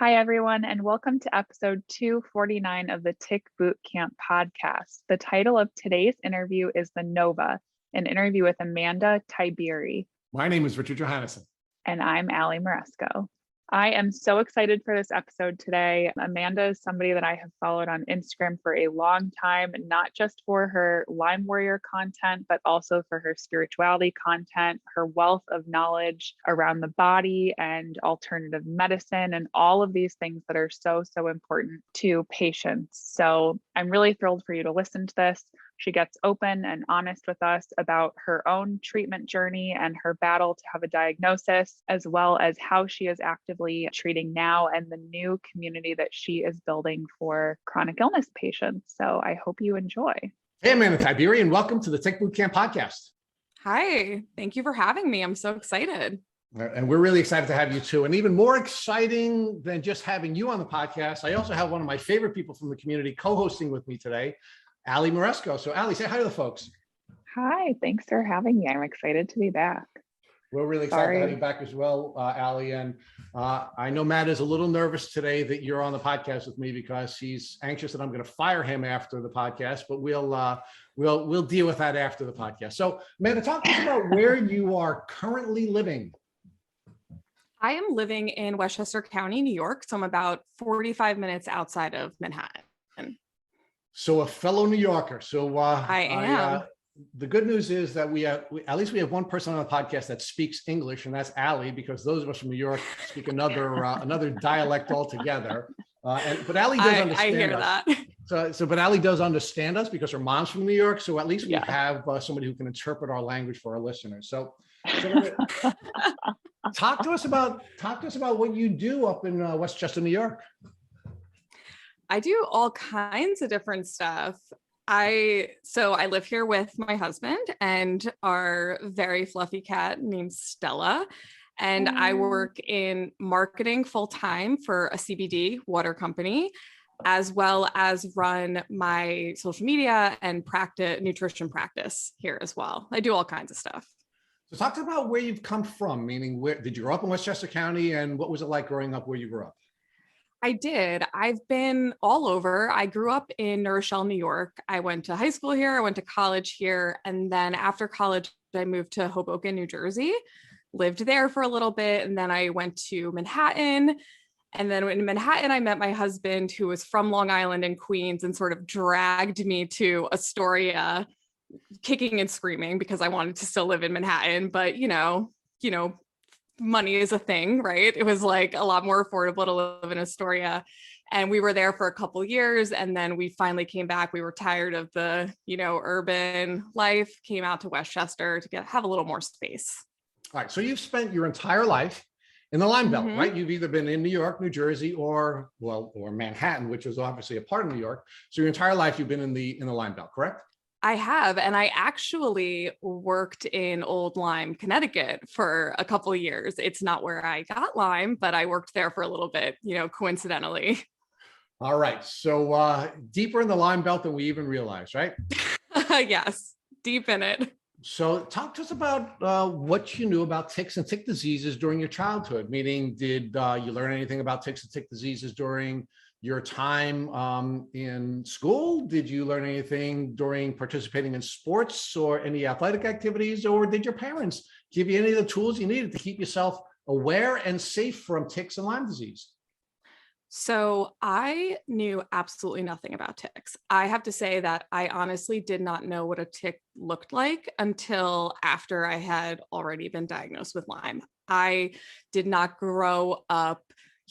Hi, everyone, and welcome to episode 249 of the Tick Boot Camp podcast. The title of today's interview is The Nova, an interview with Amanda Tiberi. My name is Richard Johannesson. And I'm Allie Moresco. I am so excited for this episode today. Amanda is somebody that I have followed on Instagram for a long time, not just for her Lyme Warrior content, but also for her spirituality content, her wealth of knowledge around the body and alternative medicine, and all of these things that are so important to patients. So I'm really thrilled for you to listen to this. She gets open and honest with us about her own treatment journey and her battle to have a diagnosis, as well as how she is actively treating now and the new community that she is building for chronic illness patients. So I hope you enjoy. Hey, Amanda Tiberi, and welcome to the Tick Boot Camp podcast. Hi, thank you for having me. I'm so excited. And we're really excited to have you too. And even more exciting than just having you on the podcast, I also have one of my favorite people from the community co-hosting with me today, Allie Moresco. So Allie, say hi to the folks. Hi, thanks for having me. I'm excited to be back. We're really excited to have you back as well, Allie. And I know Matt is a little nervous today that you're on the podcast with me because he's anxious that I'm going to fire him after the podcast, but we'll deal with that after the podcast. So Amanda, talk to us about where you are currently living. I am living in Westchester County, New York. So I'm about 45 minutes outside of Manhattan. So a fellow New Yorker. So I am. The good news is that we at least we have one person on the podcast that speaks English, and that's Allie, because those of us from New York speak another dialect altogether. But Allie does understand I hear us. that. But Allie does understand us because her mom's from New York. So at least we have somebody who can interpret our language for our listeners. So talk to us about what you do up in Westchester, New York. I do all kinds of different stuff. I live here with my husband and our very fluffy cat named Stella. And I work in marketing full-time for a CBD water company, as well as run my social media and nutrition practice here as well. I do all kinds of stuff. So talk to us about where you've come from, meaning where did you grow up in Westchester County, and what was it like growing up where you grew up? I did. I've been all over. I grew up in New Rochelle, New York. I went to high school here. I went to college here. And then after college, I moved to Hoboken, New Jersey, lived there for a little bit. And then I went to Manhattan. And then in Manhattan, I met my husband, who was from Long Island and Queens, and sort of dragged me to Astoria, kicking and screaming because I wanted to still live in Manhattan. But, you know, money is a thing, right? It was like a lot more affordable to live in Astoria. And we were there for a couple of years. And then we finally came back. We were tired of the, urban life, came out to Westchester to have a little more space. All right. So you've spent your entire life in the Lyme Belt, right? You've either been in New York, New Jersey, or Manhattan, which is obviously a part of New York. So your entire life you've been in the Lyme Belt, correct? I have, and I actually worked in Old Lyme, Connecticut for a couple of years. It's not where I got Lyme, but I worked there for a little bit, coincidentally. All right. So deeper in the Lyme Belt than we even realized, right? Yes, deep in it. So talk to us about what you knew about ticks and tick diseases during your childhood, meaning did you learn anything about ticks and tick diseases during your time in school? Did you learn anything during participating in sports or any athletic activities, or did your parents give you any of the tools you needed to keep yourself aware and safe from ticks and Lyme disease? So I knew absolutely nothing about ticks. I have to say that I honestly did not know what a tick looked like until after I had already been diagnosed with Lyme. I did not grow up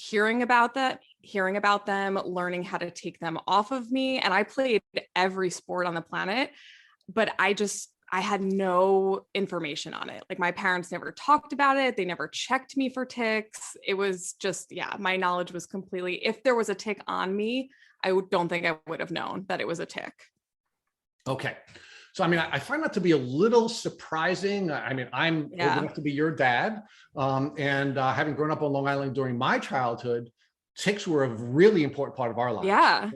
hearing about them, learning how to take them off of me. And I played every sport on the planet, but I had no information on it. Like my parents never talked about it. They never checked me for ticks. It was just, my knowledge was completely, if there was a tick on me, I don't think I would have known that it was a tick. Okay. So, I find that to be a little surprising. I'm old enough to be your dad. And having grown up on Long Island during my childhood, ticks were a really important part of our lives. Yeah.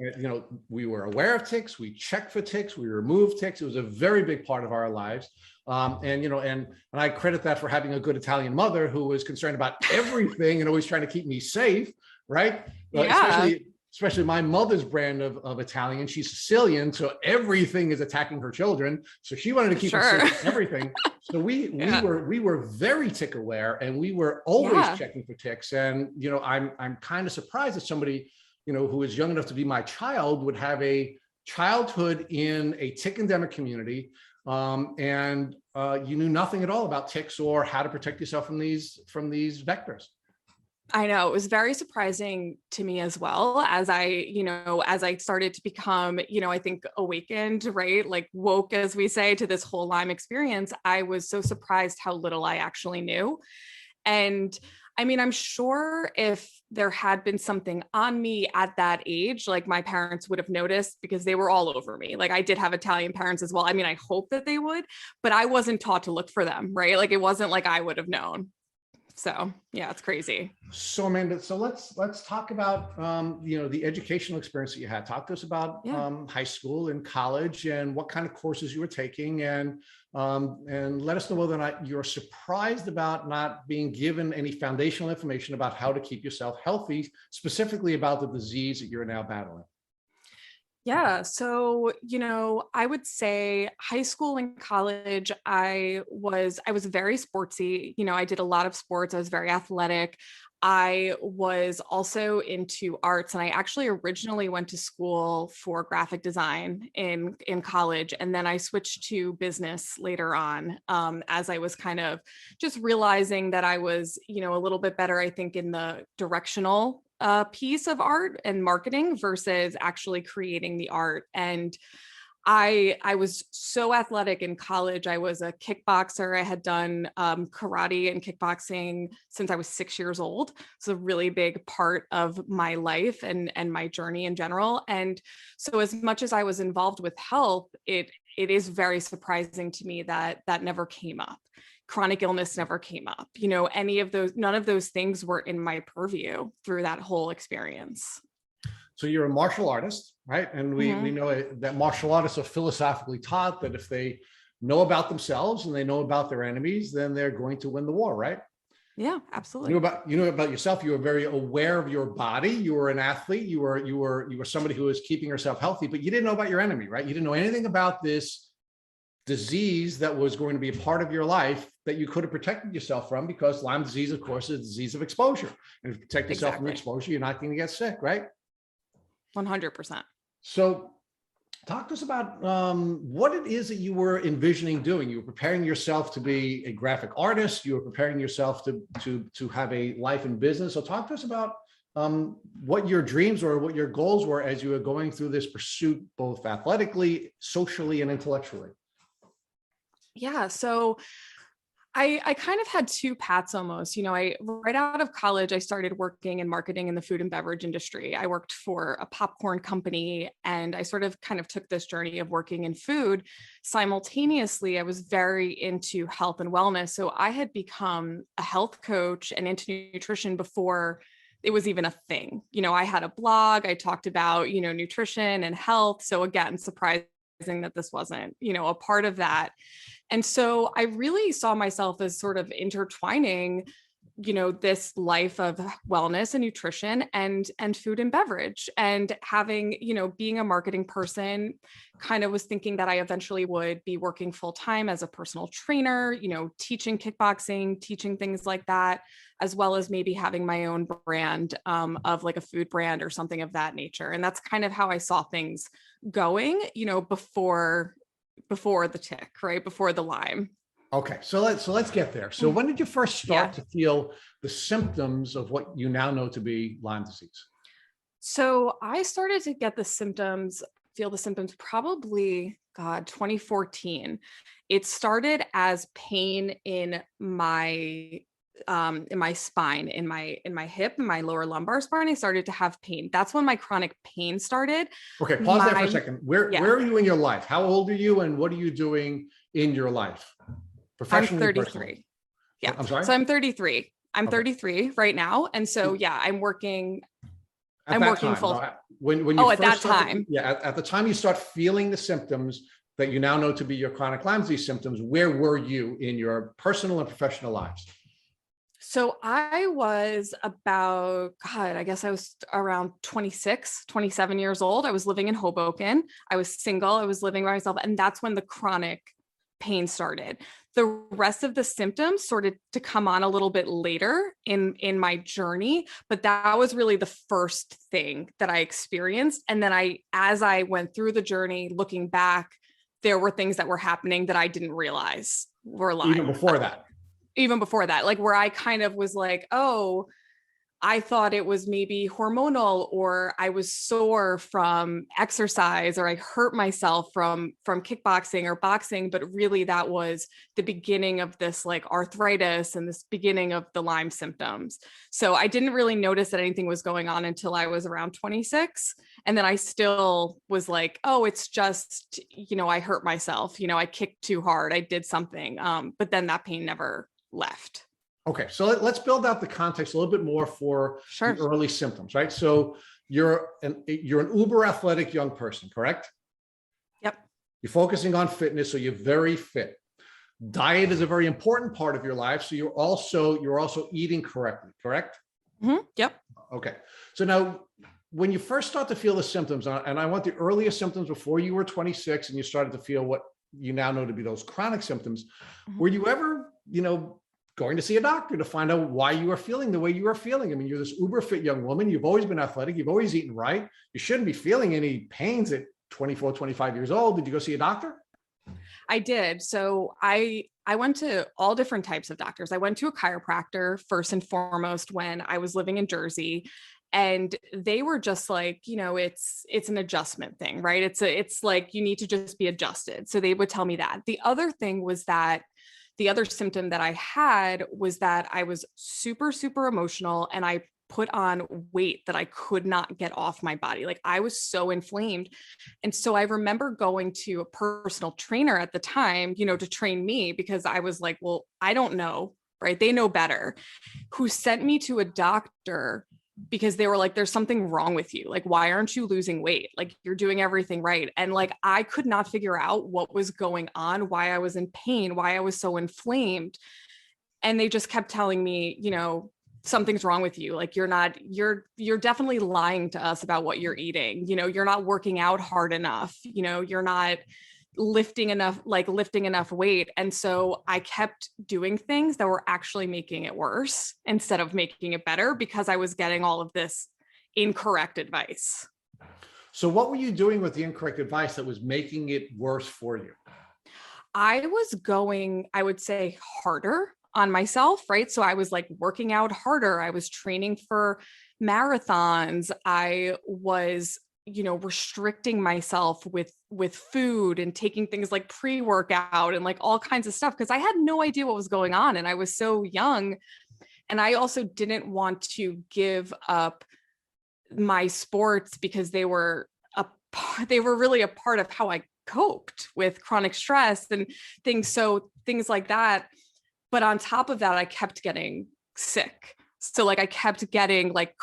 We were aware of ticks. We checked for ticks. We removed ticks. It was a very big part of our lives. And I credit that for having a good Italian mother who was concerned about everything and always trying to keep me safe. right? Yeah, Especially my mother's brand of Italian. She's Sicilian, so everything is attacking her children. So she wanted to keep us sure. safe from everything. So Yeah. we were very tick aware, and we were always Yeah. checking for ticks. And I'm kind of surprised that somebody who is young enough to be my child would have a childhood in a tick endemic community, and you knew nothing at all about ticks or how to protect yourself from these vectors. I know, it was very surprising to me as well, as I started to become, I think awakened, right? Like woke, as we say, to this whole Lyme experience. I was so surprised how little I actually knew. And I mean, I'm sure if there had been something on me at that age, like my parents would have noticed, because they were all over me. Like I did have Italian parents as well. I mean, I hope that they would, but I wasn't taught to look for them, right? Like it wasn't like I would have known. So yeah, it's crazy. So Amanda, so let's talk about the educational experience that you had. Talk to us about high school and college and what kind of courses you were taking, and let us know whether or not you're surprised about not being given any foundational information about how to keep yourself healthy, specifically about the disease that you're now battling. Yeah. So, I would say high school and college, I was very sportsy. I did a lot of sports. I was very athletic. I was also into arts, and I actually originally went to school for graphic design in college, and then I switched to business later on, as I was kind of just realizing that I was, a little bit better, I think, in the directional piece of art and marketing versus actually creating the art. And I was so athletic in college. I was a kickboxer. I had done karate and kickboxing since I was 6 years old. It's a really big part of my life and my journey in general. And so as much as I was involved with health, it is very surprising to me that never came up. Chronic illness never came up. None of those things were in my purview through that whole experience. So you're a martial artist, right? And we know that martial artists are philosophically taught that if they know about themselves and they know about their enemies, then they're going to win the war, right? Yeah, absolutely. You know about yourself. You were very aware of your body. You were an athlete. You were somebody who was keeping yourself healthy, but you didn't know about your enemy, right? You didn't know anything about this disease that was going to be a part of your life that you could have protected yourself from, because Lyme disease, of course, is a disease of exposure. And if you protect yourself from exposure, you're not going to get sick, right? 100%. So talk to us about what it is that you were envisioning doing. You were preparing yourself to be a graphic artist. You were preparing yourself to have a life in business. So talk to us about what your dreams or what your goals were as you were going through this pursuit, both athletically, socially, and intellectually. Yeah. So I kind of had two paths almost. Right out of college, I started working in marketing in the food and beverage industry. I worked for a popcorn company, and I sort of kind of took this journey of working in food. Simultaneously, I was very into health and wellness. So I had become a health coach and into nutrition before it was even a thing. I had a blog. I talked about, nutrition and health. So again, surprising that this wasn't, a part of that. And so I really saw myself as sort of intertwining, this life of wellness and nutrition and food and beverage, and having, being a marketing person, kind of was thinking that I eventually would be working full time as a personal trainer, teaching kickboxing, teaching things like that, as well as maybe having my own brand of like a food brand or something of that nature. And that's kind of how I saw things going, before the tick, right? Before the Lyme. Okay, so let's get there. So when did you first start to feel the symptoms of what you now know to be Lyme disease? So I started to get feel the symptoms probably, 2014. It started as pain in my spine, in my hip, in my lower lumbar spine. I started to have pain. That's when my chronic pain started. Okay, pause there for a second. Where are you in your life? How old are you, and what are you doing in your life? Professionally, I'm 33. Personally? Yeah. I'm sorry? So I'm 33. I'm 33 right now. And so, yeah, I'm working full. No, when you at that time. At the time you start feeling the symptoms that you now know to be your chronic Lyme disease symptoms, where were you in your personal and professional lives? So I was about, God, I guess I was around 26, 27 years old. I was living in Hoboken. I was single. I was living by myself. And that's when the chronic pain started. The rest of the symptoms started to come on a little bit later in my journey, but that was really the first thing that I experienced. And then as I went through the journey, looking back, there were things that were happening that I didn't realize were Lyme. Even before that, like where I kind of was like, oh, I thought it was maybe hormonal, or I was sore from exercise, or I hurt myself from kickboxing or boxing, but really that was the beginning of this like arthritis and this beginning of the Lyme symptoms. So I didn't really notice that anything was going on until I was around 26. And then I still was like, oh, it's just, I hurt myself, I kicked too hard, I did something. But then that pain never left. Okay, so let's build out the context a little bit more for Sure. the early symptoms, right? So you're an uber athletic young person, correct? Yep. You're focusing on fitness, so you're very fit. Diet is a very important part of your life, so you're also eating correctly, correct? Mm-hmm. Yep. Okay, so now when you first start to feel the symptoms, and I want the earliest symptoms before you were 26 and you started to feel what you now know to be those chronic symptoms, were you ever, going to see a doctor to find out why you are feeling the way you are feeling? I mean, you're this uber fit young woman. You've always been athletic. You've always eaten right. You shouldn't be feeling any pains at 24, 25 years old. Did you go see a doctor? I did. So I went to all different types of doctors. I went to a chiropractor first and foremost when I was living in Jersey. And they were just like, it's an adjustment thing, right? It's like, you need to just be adjusted. So they would tell me that. The other thing was that the other symptom that I had was that I was super, super emotional, and I put on weight that I could not get off my body. Like I was so inflamed. And so I remember going to a personal trainer at the time, to train me, because I was like, well, I don't know, right? They know better, who sent me to a doctor because they were like, there's something wrong with you. Like, why aren't you losing weight? Like, you're doing everything right. And like, I could not figure out what was going on, why I was in pain, why I was so inflamed. And they just kept telling me, something's wrong with you. Like, you're definitely lying to us about what you're eating. You're not working out hard enough. You're not lifting enough weight. And so I kept doing things that were actually making it worse instead of making it better, because I was getting all of this incorrect advice. So what were you doing with the incorrect advice that was making it worse for you? I was going, I would say, harder on myself, right? So I was like working out harder. I was training for marathons. I was restricting myself with food and taking things like pre-workout and like all kinds of stuff, because I had no idea what was going on. And I was so young. And I also didn't want to give up my sports because they were really a part of how I coped with chronic stress and things. So things like that. But on top of that, I kept getting sick. So like I kept getting like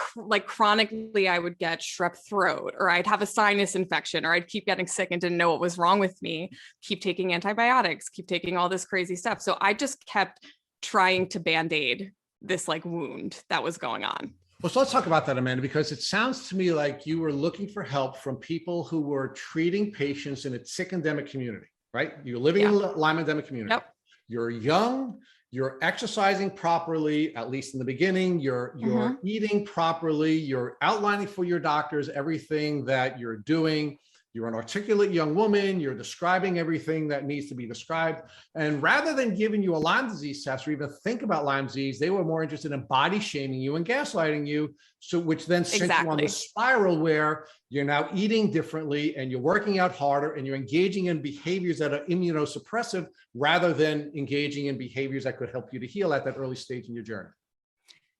chronically, I would get strep throat, or I'd have a sinus infection, or I'd keep getting sick and didn't know what was wrong with me, keep taking antibiotics, keep taking all this crazy stuff. So I just kept trying to Band-Aid this like wound that was going on. Well, so let's talk about that, Amanda, because it sounds to me like you were looking for help from people who were treating patients in a tick endemic community, right? You're living in a Lyme endemic community. Yep. You're young. You're exercising properly, at least in the beginning, you're eating properly, you're outlining for your doctors everything that you're doing. You're an articulate young woman, you're describing everything that needs to be described. And rather than giving you a Lyme disease test or even think about Lyme disease, they were more interested in body shaming you and gaslighting you. So which then sent you on the spiral where you're now eating differently and you're working out harder and you're engaging in behaviors that are immunosuppressive rather than engaging in behaviors that could help you to heal at that early stage in your journey.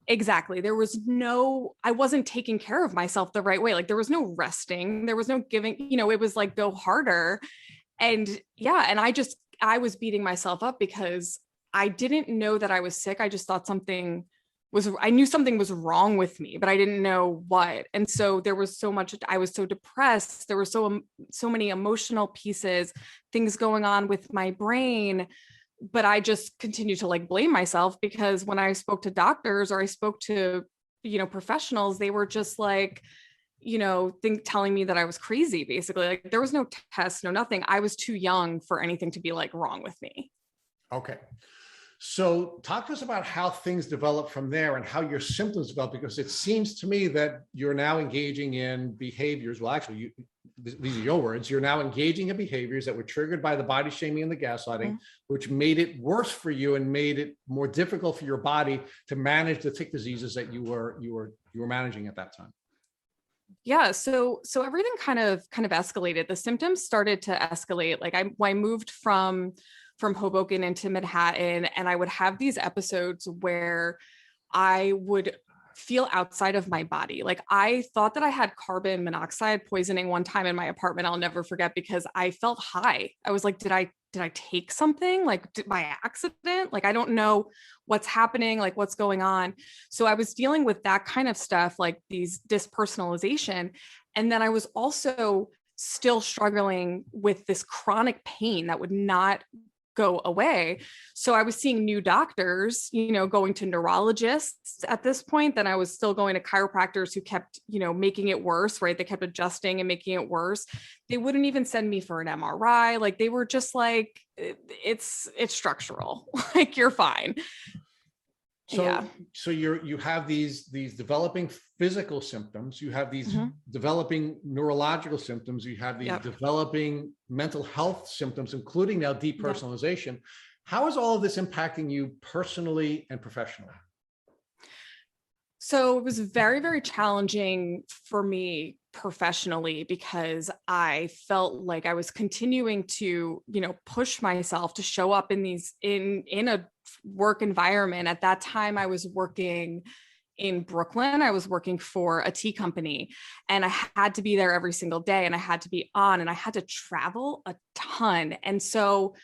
Exactly. I wasn't taking care of myself the right way. Like there was no resting, there was no giving, it was like, go harder. And and I was beating myself up because I didn't know that I was sick. I just thought I knew something was wrong with me, but I didn't know what. And so there was so much, I was so depressed. There were so many emotional pieces, things going on with my brain but I just continue to like blame myself, because when I spoke to doctors or I spoke to, professionals, they were just like, telling me that I was crazy, basically. Like there was no test, no nothing. I was too young for anything to be like wrong with me. Okay. So talk to us about how things develop from there and how your symptoms develop, because it seems to me that you're now engaging in behaviors. Well, actually, these are your words. You're now engaging in behaviors that were triggered by the body shaming and the gaslighting, which made it worse for you and made it more difficult for your body to manage the tick diseases that you were managing at that time. Yeah. So everything kind of escalated. The symptoms started to escalate. Like I moved from Hoboken into Manhattan, and I would have these episodes where I would feel outside of my body. Like I thought that I had carbon monoxide poisoning one time in my apartment. I'll never forget, because I felt high. I was like, did I take something, like by accident? Like, I don't know what's happening, like what's going on. So I was dealing with that kind of stuff, like these dispersonalization. And then I was also still struggling with this chronic pain that would not go away. So I was seeing new doctors, going to neurologists at this point. Then I was still going to chiropractors who kept, making it worse, right? They kept adjusting and making it worse. They wouldn't even send me for an MRI. Like they were just like, it's structural, like you're fine. So, yeah. So you have these developing physical symptoms, you have these developing neurological symptoms, you have these developing mental health symptoms, including now depersonalization. How is all of this impacting you personally and professionally? So it was very, very challenging for me professionally, because I felt like I was continuing to, push myself to show up in a work environment. At that time, I was working in Brooklyn. I was working for a tea company, and I had to be there every single day, and I had to be on, and I had to travel a ton. And so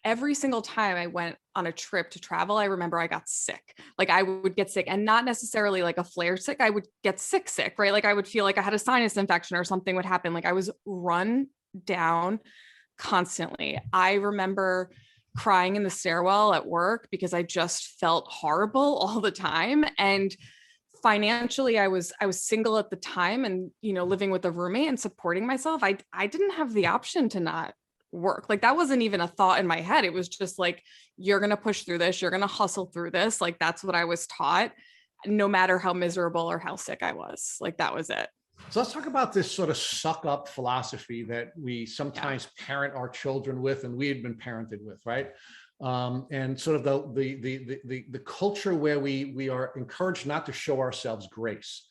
every single time I went on a trip to travel, I remember I got sick. Like I would get sick, and not necessarily like a flare sick. I would get sick, right? Like I would feel like I had a sinus infection or something would happen. Like I was run down constantly. I remember crying in the stairwell at work because I just felt horrible all the time. And financially, I was single at the time, and, living with a roommate and supporting myself. I didn't have the option to not work. Like that wasn't even a thought in my head. It was just like, you're going to push through this. You're going to hustle through this. Like, that's what I was taught, no matter how miserable or how sick I was. Like, that was it. So let's talk about this sort of suck up philosophy that we sometimes parent our children with, and we had been parented with, right? And sort of the culture where we are encouraged not to show ourselves grace.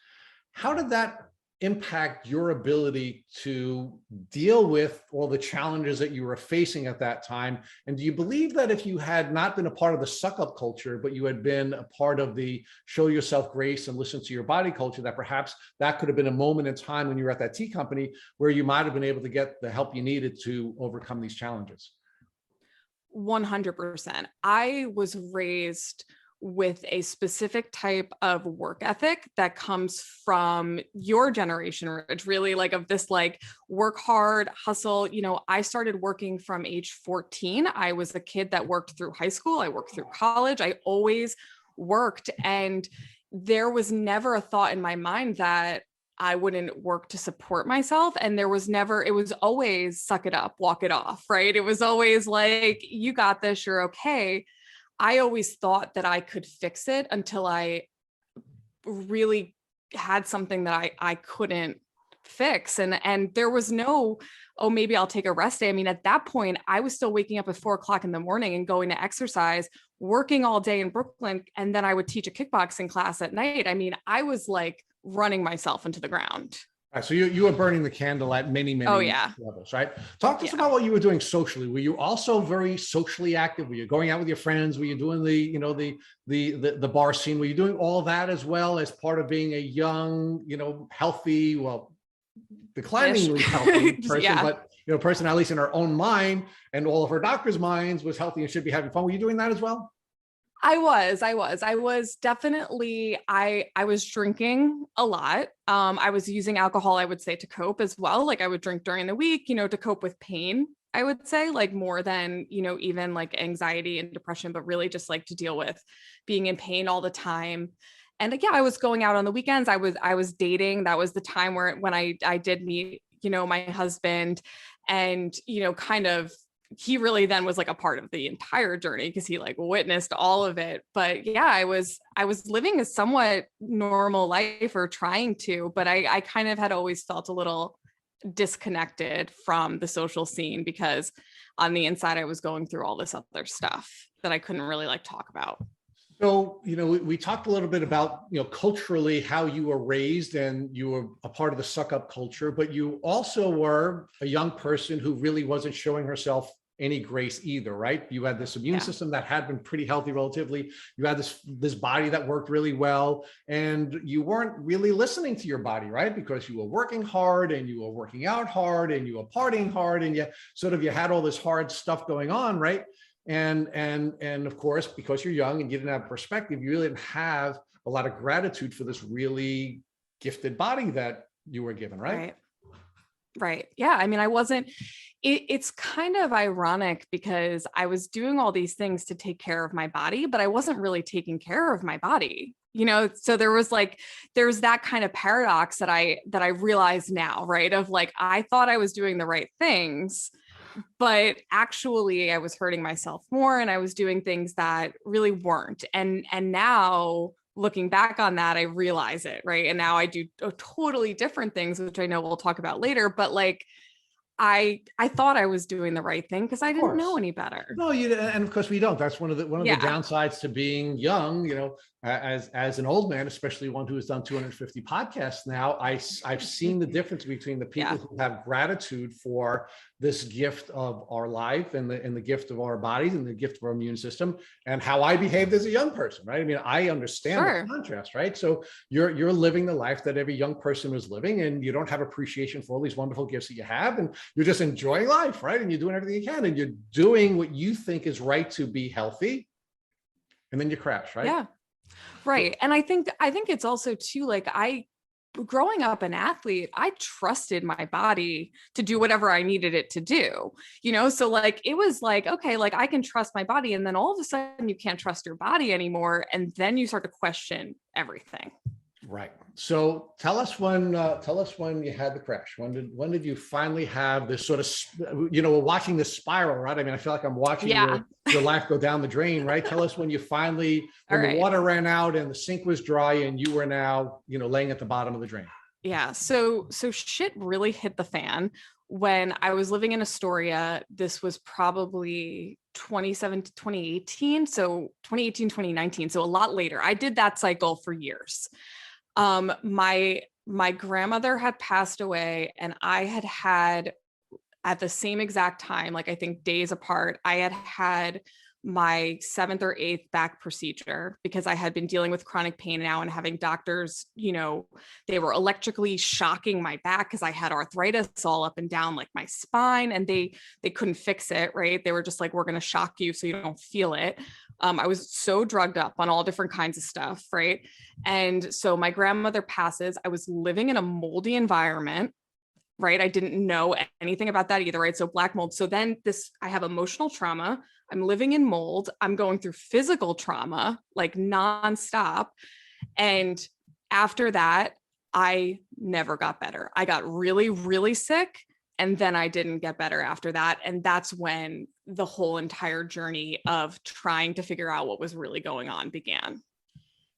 How did that impact your ability to deal with all the challenges that you were facing at that time? And do you believe that if you had not been a part of the suck up culture, but you had been a part of the show yourself grace and listen to your body culture, that perhaps that could have been a moment in time when you were at that tea company where you might have been able to get the help you needed to overcome these challenges? 100%. I was raised with a specific type of work ethic that comes from your generation, Rich, really, like of this, like, work hard, hustle. I started working from age 14. I was a kid that worked through high school. I worked through college. I always worked. And there was never a thought in my mind that I wouldn't work to support myself. And it was always suck it up, walk it off, right? It was always like, you got this, you're okay. I always thought that I could fix it until I really had something that I couldn't fix. And there was no, oh, maybe I'll take a rest day. I mean, at that point, I was still waking up at 4:00 in the morning and going to exercise, working all day in Brooklyn. And then I would teach a kickboxing class at night. I mean, I was like running myself into the ground. Right, so you were burning the candle at many levels, right? Talk to us about what you were doing socially. Were you also very socially active? Were you going out with your friends? Were you doing the bar scene? Were you doing all that as well as part of being a young, healthy, well, decliningly healthy person, but person at least in her own mind and all of her doctors' minds was healthy and should be having fun. Were you doing that as well? I was definitely, I was drinking a lot. I was using alcohol, I would say, to cope as well. Like I would drink during the week, to cope with pain I would say, like more than, even like anxiety and depression, but really just like to deal with being in pain all the time. And yeah, I was going out on the weekends. I was dating. That was the time when I did meet, my husband, and, kind of, he really then was like a part of the entire journey because he like witnessed all of it. But yeah, I was living a somewhat normal life, or trying to, but I kind of had always felt a little disconnected from the social scene because on the inside I was going through all this other stuff that I couldn't really like talk about. So, we talked a little bit about, culturally how you were raised, and you were a part of the suck up culture, but you also were a young person who really wasn't showing herself any grace either, right? You had this immune system that had been pretty healthy relatively. You had this body that worked really well, and you weren't really listening to your body, right? Because you were working hard, and you were working out hard, and you were partying hard, and you had all this hard stuff going on, right? And of course, because you're young and you didn't have perspective, you really didn't have a lot of gratitude for this really gifted body that you were given, right? Right. Yeah. I mean, I wasn't, it's kind of ironic because I was doing all these things to take care of my body, but I wasn't really taking care of my body, so there's that kind of paradox that I realize now, right? Of like, I thought I was doing the right things, but actually I was hurting myself more, and I was doing things that really weren't. And now looking back on that, I realize it, right? And now I do totally different things, which I know we'll talk about later, but like, I thought I was doing the right thing because I didn't know any better. No, and of course we don't. That's one of the downsides to being young, as an old man, especially one who has done 250 podcasts now. I've seen the difference between the people who have gratitude for this gift of our life, and the gift of our bodies, and the gift of our immune system, and how I behaved as a young person, right? I mean, I understand the contrast, right? So you're living the life that every young person is living, and you don't have appreciation for all these wonderful gifts that you have, and you're just enjoying life, right? And you're doing everything you can, and you're doing what you think is right to be healthy, and then you crash, right? Yeah. Right. And I think it's also too, like, growing up an athlete, I trusted my body to do whatever I needed it to do, so like, it was like, okay, like I can trust my body. And then all of a sudden you can't trust your body anymore. And then you start to question everything. Right. So tell us when you had the crash. When did you finally have this sort of, we're watching this spiral, right? I mean, I feel like I'm watching your life go down the drain, right? Tell us when the water ran out and the sink was dry and you were now, laying at the bottom of the drain. Yeah. So shit really hit the fan when I was living in Astoria. This was probably 2018. So 2018, 2019. So a lot later. I did that cycle for years. My grandmother had passed away, and I had at the same exact time, like I think days apart, I had my 7th or 8th back procedure because I had been dealing with chronic pain now and having doctors, they were electrically shocking my back because I had arthritis all up and down like my spine, and they couldn't fix it, right? They were just like, we're going to shock you so you don't feel it. I was so drugged up on all different kinds of stuff, right? And so my grandmother passes. I was living in a moldy environment, right? I didn't know anything about that either, right? So black mold. So then I have emotional trauma. I'm living in mold. I'm going through physical trauma, like nonstop. And after that, I never got better. I got really, really sick. And then I didn't get better after that. And that's when the whole entire journey of trying to figure out what was really going on began.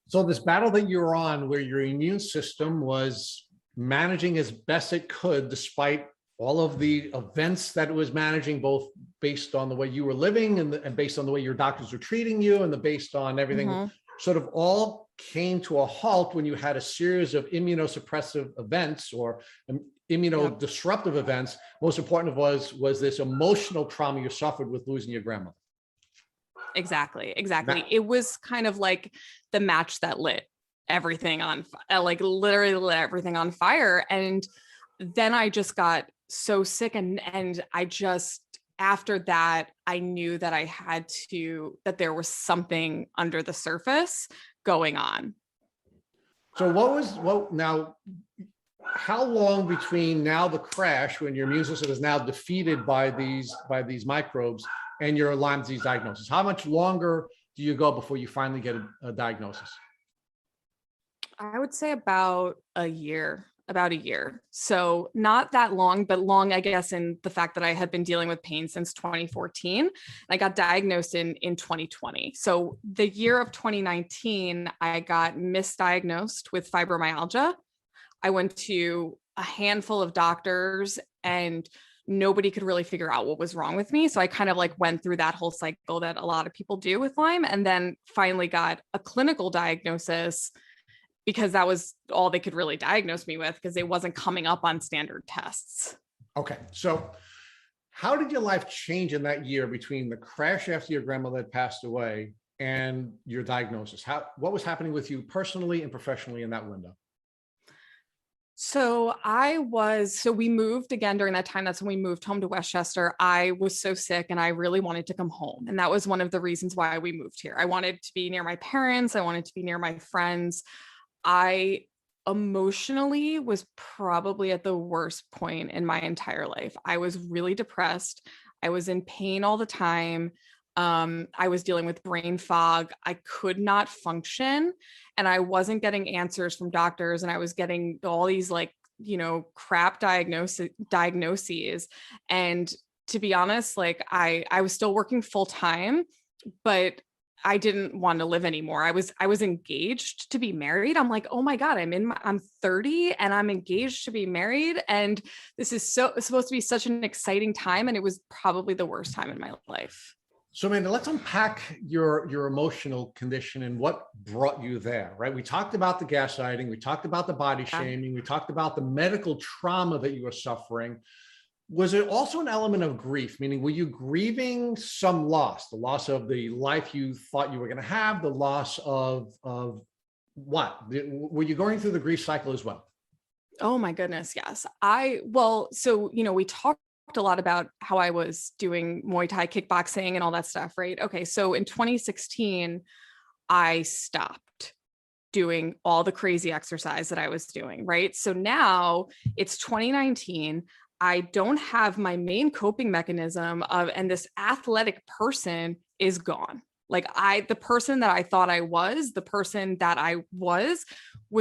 So this battle that you were on, where your immune system was managing as best it could, despite all of the events that it was managing, both based on the way you were living and based on the way your doctors were treating you, and based on everything, sort of all came to a halt when you had a series of immunosuppressive events or immunodisruptive events. Most important was this emotional trauma you suffered with losing your grandmother. Exactly. It was kind of like the match that lit everything on, like literally lit everything on fire. And then I just got so sick, and I just, after that, I knew that that there was something under the surface going on. So now, how long between now the crash, when your immune system is now defeated by these microbes, and your Lyme disease diagnosis? How much longer do you go before you finally get a diagnosis? I would say about a year. So not that long, but long, I guess, in the fact that I had been dealing with pain since 2014. I got diagnosed in 2020. So the year of 2019, I got misdiagnosed with fibromyalgia. I went to a handful of doctors and nobody could really figure out what was wrong with me. So I kind of like went through that whole cycle that a lot of people do with Lyme, and then finally got a clinical diagnosis because that was all they could really diagnose me with, because it wasn't coming up on standard tests. Okay. So how did your life change in that year between the crash after your grandmother had passed away and your diagnosis? What was happening with you personally and professionally in that window? So we moved again during that time. That's when we moved home to Westchester. I was so sick and I really wanted to come home. And that was one of the reasons why we moved here. I wanted to be near my parents. I wanted to be near my friends. I emotionally was probably at the worst point in my entire life. I was really depressed. I was in pain all the time. I was dealing with brain fog. I could not function, and I wasn't getting answers from doctors, and I was getting all these crap diagnoses. And to be honest, I was still working full time, but I didn't want to live anymore. I was engaged to be married. I'm like, oh my God, I'm 30 and I'm engaged to be married. And this is supposed to be such an exciting time. And it was probably the worst time in my life. So Amanda, let's unpack your emotional condition and what brought you there, right? We talked about the gaslighting, we talked about the body shaming, we talked about the medical trauma that you were suffering. Was it also an element of grief? Meaning, were you grieving some loss, the loss of the life you thought you were going to have, the loss of what? Were you going through the grief cycle as well? Oh my goodness. Yes. We talked a lot about how I was doing Muay Thai kickboxing and all that stuff, right? Okay. So in 2016, I stopped doing all the crazy exercise that I was doing, right? So now it's 2019. I don't have my main coping mechanism and this athletic person is gone. The person that I thought I was, the person that I was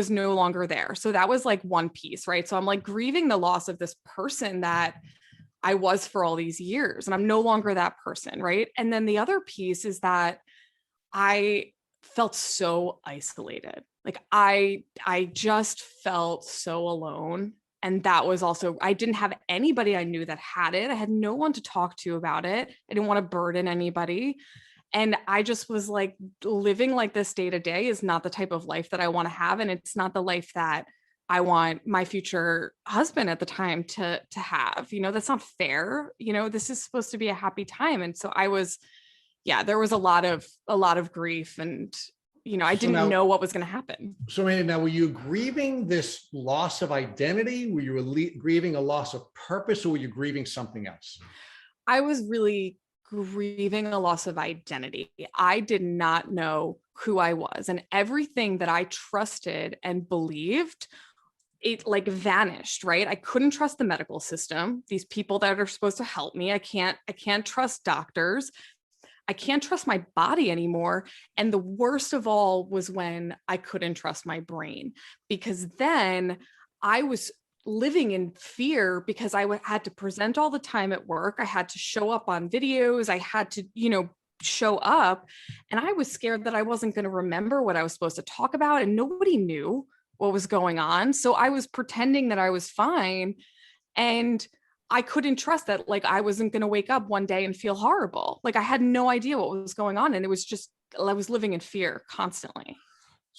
no longer there. So that was like one piece, right? So I'm like grieving the loss of this person that I was for all these years, and I'm no longer that person, right? And then the other piece is that I felt so isolated. I just felt so alone. And that was also, I didn't have anybody I knew that had it. I had no one to talk to about it. I didn't want to burden anybody. And I just was like, living like this day to day is not the type of life that I want to have. And it's not the life that I want my future husband at the time to have. That's not fair. This is supposed to be a happy time. And so there was a lot of grief, and I didn't know what was going to happen. So Amanda, now were you grieving this loss of identity? Were you grieving a loss of purpose, or were you grieving something else? I was really grieving a loss of identity. I did not know who I was, and everything that I trusted and believed, it vanished, right? I couldn't trust the medical system, these people that are supposed to help me. I can't trust doctors. I can't trust my body anymore. And the worst of all was when I couldn't trust my brain, because then I was living in fear because I had to present all the time at work. I had to show up on videos. I had to, show up, and I was scared that I wasn't going to remember what I was supposed to talk about, and nobody knew what was going on. So I was pretending that I was fine, and I couldn't trust that, I wasn't going to wake up one day and feel horrible. I had no idea what was going on. And it was just, I was living in fear constantly.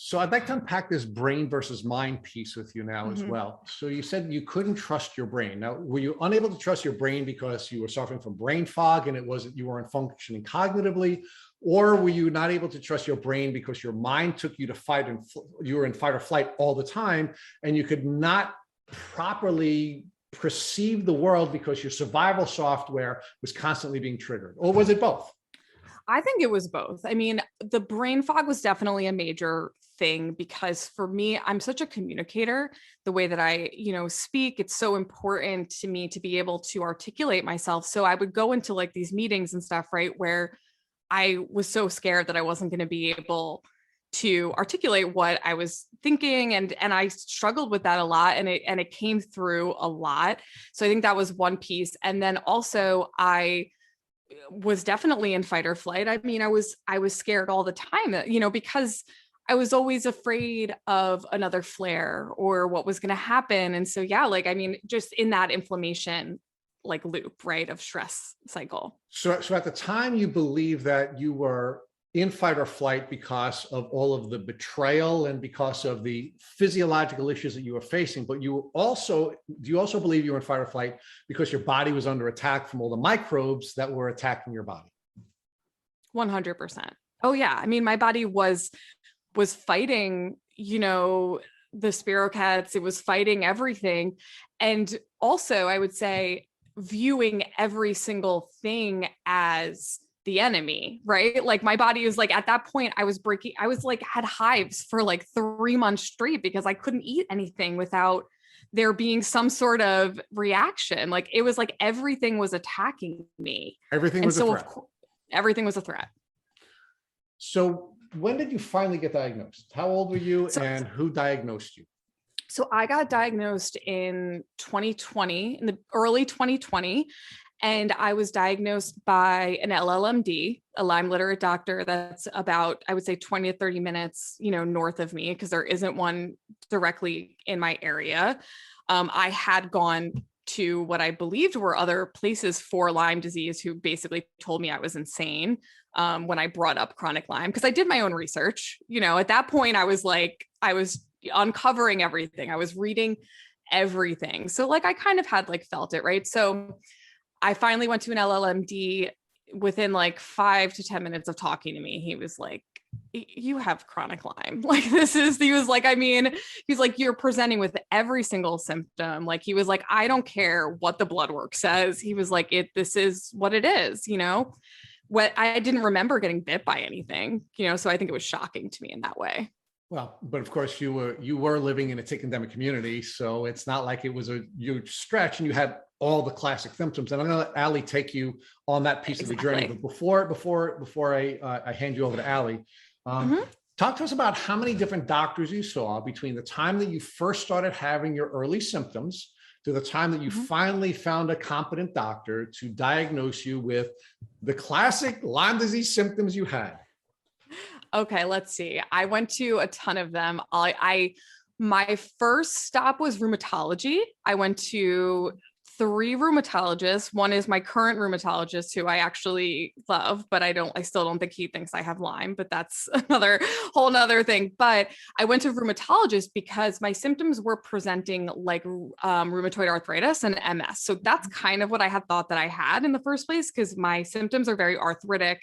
So I'd like to unpack this brain versus mind piece with you now as well. So you said you couldn't trust your brain. Now, were you unable to trust your brain because you were suffering from brain fog and you weren't functioning cognitively? Or were you not able to trust your brain because your mind took you to fight, and you were in fight or flight all the time, and you could not properly perceive the world because your survival software was constantly being triggered? Or was it both? I think it was both. I mean, the brain fog was definitely a major thing, because for me, I'm such a communicator, the way that I, speak, it's so important to me to be able to articulate myself. So I would go into like these meetings and stuff, right, where I was so scared that I wasn't going to be able to articulate what I was thinking. And I struggled with that a lot, and it came through a lot. So I think that was one piece. And then also I was definitely in fight or flight. I mean, I was scared all the time, because I was always afraid of another flare or what was going to happen. And so, yeah, like, I mean, just in that inflammation, like loop, right, of stress cycle. So at the time you believe that you were in fight or flight because of all of the betrayal and because of the physiological issues that you were facing, but do you also believe you were in fight or flight because your body was under attack from all the microbes that were attacking your body? 100%. Oh yeah. I mean, my body was fighting, the spirochetes, it was fighting everything. And also I would say viewing every single thing as the enemy, right? Like my body was like, at that point I was like had hives for like 3 months straight because I couldn't eat anything without there being some sort of reaction. Like it was like everything was attacking me. Everything was a threat. Everything was a threat. So when did you finally get diagnosed? How old were you, and who diagnosed you? So I got diagnosed in 2020, in the early 2020. And I was diagnosed by an LLMD, a Lyme Literate Doctor that's about, I would say 20 to 30 minutes, north of me, because there isn't one directly in my area. I had gone to what I believed were other places for Lyme disease, who basically told me I was insane when I brought up chronic Lyme, because I did my own research. At that point, I was uncovering everything. I was reading everything. So like I kind of had like felt it, right? So I finally went to an LLMD. Within like 5 to 10 minutes of talking to me, he was like, you have chronic Lyme. Like he was like, he's like, you're presenting with every single symptom. Like, he was like, I don't care what the blood work says. He was like, this is what it is, what I didn't remember getting bit by anything, so I think it was shocking to me in that way. Well, but of course you were living in a tick endemic community, so it's not like it was a huge stretch, and you had all the classic symptoms. And I'm going to let Allie take you on that piece of the journey. But before I hand you over to Allie, talk to us about how many different doctors you saw between the time that you first started having your early symptoms to the time that you finally found a competent doctor to diagnose you with the classic Lyme disease symptoms you had. Okay, let's see. I went to a ton of them. My first stop was rheumatology. I went to 3 rheumatologists. One is my current rheumatologist, who I actually love, but I still don't think he thinks I have Lyme, but that's another whole nother thing. But I went to rheumatologist because my symptoms were presenting like rheumatoid arthritis and MS. So that's kind of what I had thought that I had in the first place, because my symptoms are very arthritic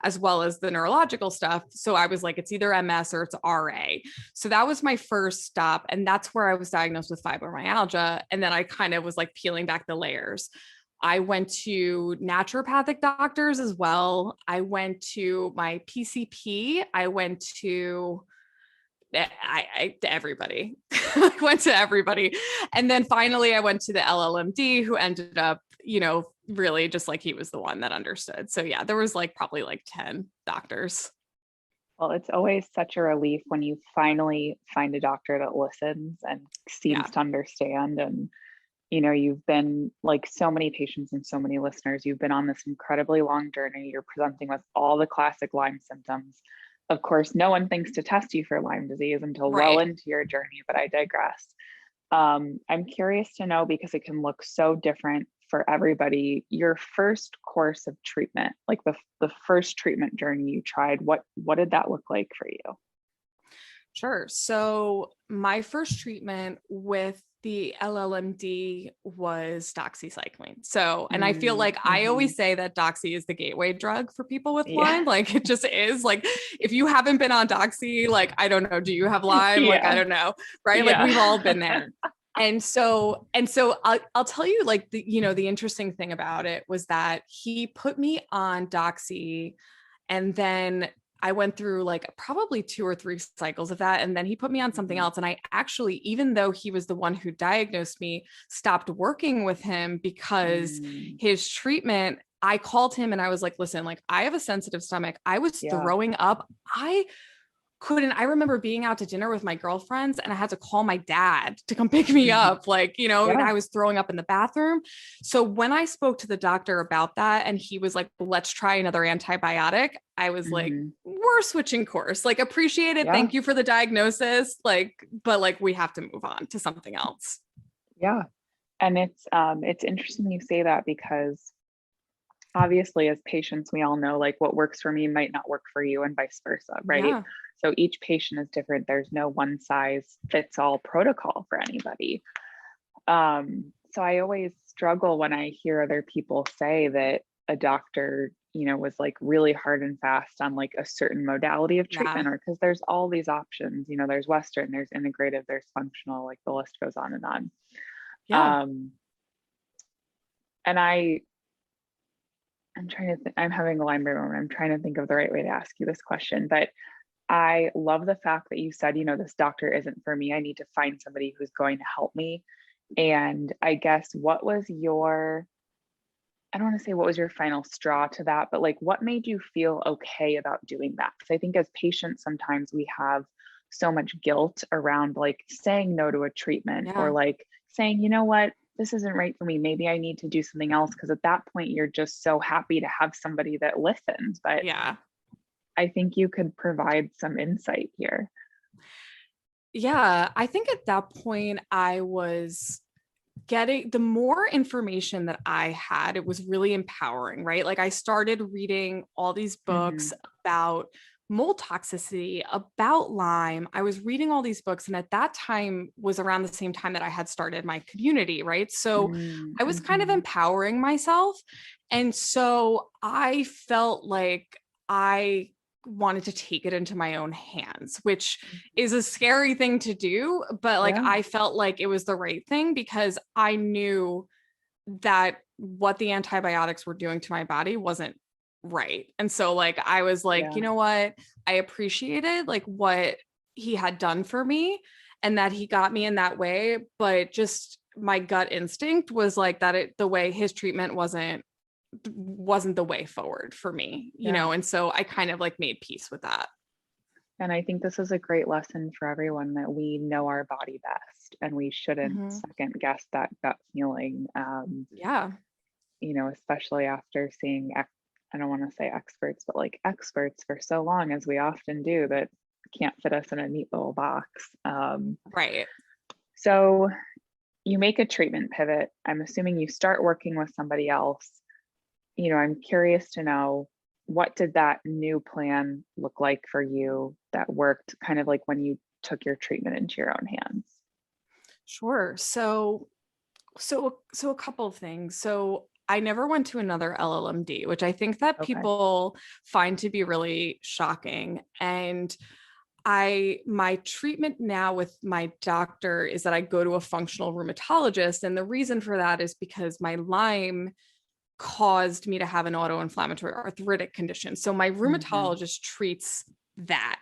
as well as the neurological stuff. So I was like, it's either MS or it's RA. So that was my first stop. And that's where I was diagnosed with fibromyalgia. And then I kind of was like peeling back the layers. I went to naturopathic doctors as well. I went to my PCP. I went to everybody. I went to everybody. And then finally I went to the LLMD, who ended up, really just like he was the one that understood. So yeah, there was like probably like 10 doctors. Well, it's always such a relief when you finally find a doctor that listens and seems to understand. And, you've been, like so many patients and so many listeners, you've been on this incredibly long journey. You're presenting with all the classic Lyme symptoms. Of course, no one thinks to test you for Lyme disease until well into your journey, but I digress. I'm curious to know, because it can look so different for everybody, your first course of treatment, like the first treatment journey you tried, what did that look like for you? Sure. So my first treatment with the LLMD was doxycycline. So, and I feel like I always say that doxy is the gateway drug for people with Lyme. Like it just is. Like, if you haven't been on doxy, like, I don't know, do you have Lyme? Like, I don't know. Right. Like we've all been there. And so I'll tell you, like, the interesting thing about it was that he put me on doxy, and then I went through like probably 2 or 3 cycles of that. And then he put me on something else. And I actually, even though he was the one who diagnosed me, stopped working with him because his treatment, I called him and I was like, listen, like I have a sensitive stomach. I was throwing up. I remember being out to dinner with my girlfriends and I had to call my dad to come pick me up. Like, you know, and I was throwing up in the bathroom. So when I spoke to the doctor about that and he was like, let's try another antibiotic, I was like, we're switching course, like appreciate it. Thank you for the diagnosis. Like, but like, we have to move on to something else. Yeah. And it's interesting you say that because obviously as patients, we all know like what works for me might not work for you and vice versa, right? Yeah. So each patient is different. There's no one size fits all protocol for anybody. So I always struggle when I hear other people say that a doctor, you know, was like really hard and fast on like a certain modality of treatment, or because there's all these options, you know, there's Western, there's integrative, there's functional, like the list goes on and on. And I'm trying to I'm having a Lyme moment. I'm trying to think of the right way to ask you this question, but I love the fact that you said, you know, this doctor isn't for me. I need to find somebody who's going to help me. And I guess what was your, I don't want to say what was your final straw to that, but like what made you feel okay about doing that? Because I think as patients, sometimes we have so much guilt around like saying no to a treatment or like saying, you know what, this isn't right for me. Maybe I need to do something else. Because at that point, you're just so happy to have somebody that listens. But I think you could provide some insight here. Yeah, I think at that point, I was getting the more information that I had, it was really empowering, right? Like I started reading all these books about mold toxicity, about Lyme. I was reading all these books. And at that time was around the same time that I had started my community, right? So I was kind of empowering myself. And so I felt like I wanted to take it into my own hands, which is a scary thing to do. But like, I felt like it was the right thing because I knew that what the antibiotics were doing to my body wasn't right. And so like, I was like, you know what? I appreciated like what he had done for me and that he got me in that way. But just my gut instinct was like that the way his treatment wasn't the way forward for me, you know? And so I kind of like made peace with that. And I think this is a great lesson for everyone that we know our body best and we shouldn't second guess that gut feeling. You know, especially after seeing, I don't want to say experts, but like experts for so long as we often do that can't fit us in a neat little box. Right. So you make a treatment pivot. I'm assuming you start working with somebody else. You know, I'm curious to know, what did that new plan look like for you that worked kind of like when you took your treatment into your own hands? Sure. So a couple of things. So I never went to another LLMD, which I think that people find to be really shocking. And my treatment now with my doctor is that I go to a functional rheumatologist. And the reason for that is because my Lyme caused me to have an autoinflammatory arthritic condition. So my rheumatologist treats that.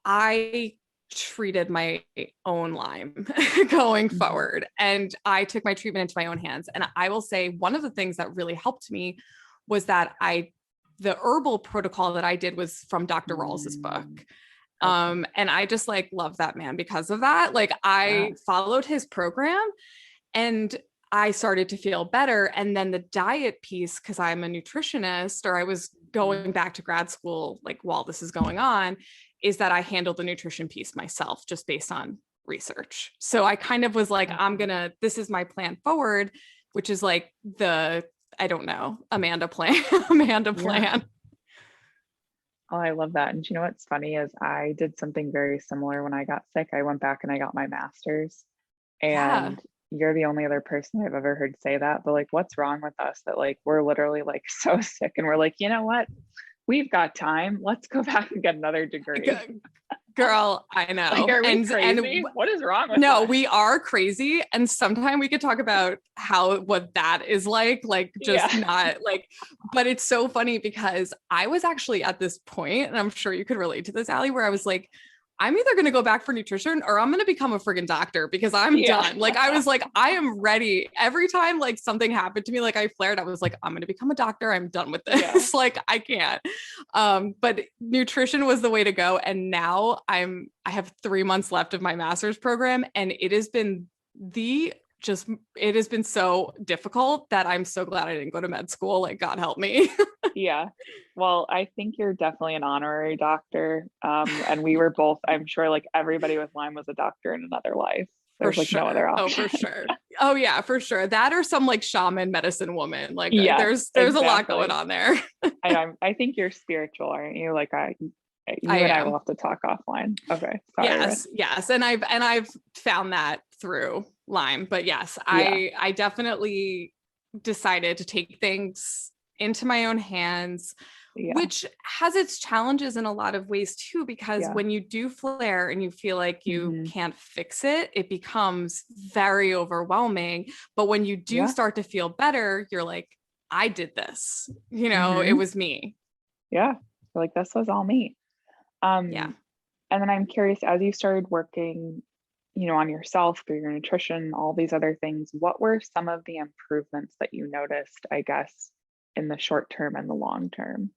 I treated my own Lyme going forward, and I took my treatment into my own hands. And I will say one of the things that really helped me was that the herbal protocol that I did was from Dr. Rawls's book. And I just like love that man because of that. Like I followed his program and I started to feel better. And then the diet piece, because I'm a nutritionist, or I was going back to grad school, like while this is going on, is that I handled the nutrition piece myself just based on research. So I kind of was like, this is my plan forward, which is like I don't know, Amanda plan. Oh, I love that. And you know what's funny is I did something very similar when I got sick. I went back and I got my master's, and you're the only other person I've ever heard say that. But like, what's wrong with us that like we're literally like so sick and we're like, you know what? We've got time. Let's go back and get another degree. Girl, I know. Like, are we And crazy? What is wrong with no, that? we are crazy. And sometime we could talk about what that is like just not like, but it's so funny because I was actually at this point, and I'm sure you could relate to this, Allie, where I was like, I'm either going to go back for nutrition or I'm going to become a friggin' doctor because I'm done. Like, I was like, I am ready. Every time like something happened to me, like I flared, I was like, I'm going to become a doctor. I'm done with this. Like, I can't. But nutrition was the way to go. And now I have 3 months left of my master's program, and it has been it has been so difficult that I'm so glad I didn't go to med school. Like, God help me. Yeah. Well, I think you're definitely an honorary doctor. And we were both, I'm sure like everybody with Lyme was a doctor in another life. There's like no other option. Oh, for sure. Oh yeah, for sure. That or some like shaman medicine woman. Like there's exactly. a lot going on there. I think you're spiritual, aren't you? Like you and I will have to talk offline. Okay. Sorry. Yes. And I've found that through Lyme, but yes, I definitely decided to take things into my own hands, which has its challenges in a lot of ways too, because when you do flare and you feel like you can't fix it, it becomes very overwhelming. But when you do start to feel better, you're like, I did this, it was me. Yeah. Like, this was all me. And then I'm curious, as you started working, on yourself through your nutrition, all these other things, what were some of the improvements that you noticed, I guess, in the short term and the long term?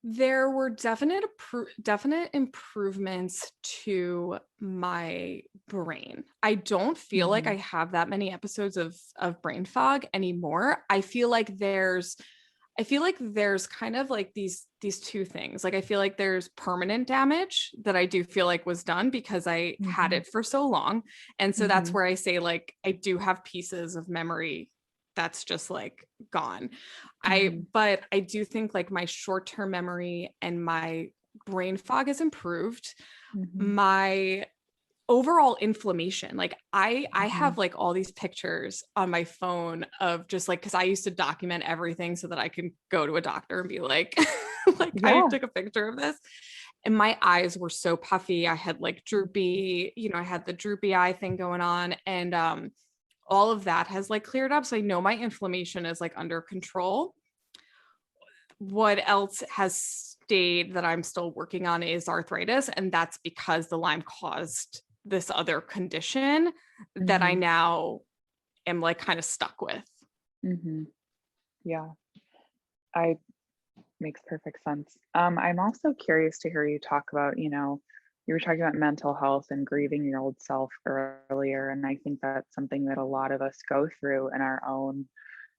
There were definite improvements to my brain. I don't feel like I have that many episodes of brain fog anymore. I feel like there's kind of like these two things. Like, I feel like there's permanent damage that I do feel like was done because I had it for so long. And so that's where I say, like, I do have pieces of memory that's just like gone. But I do think like my short-term memory and my brain fog has improved. My overall inflammation, like I have like all these pictures on my phone of just like, because I used to document everything so that I could go to a doctor and be like I took a picture of this, and my eyes were so puffy. I had like droopy, I had the droopy eye thing going on, and all of that has like cleared up. So I know my inflammation is like under control. What else has stayed that I'm still working on is arthritis. And that's because the Lyme caused this other condition that I now am like kind of stuck with. Yeah, makes perfect sense. I'm also curious to hear you talk about, you were talking about mental health and grieving your old self earlier. And I think that's something that a lot of us go through in our own,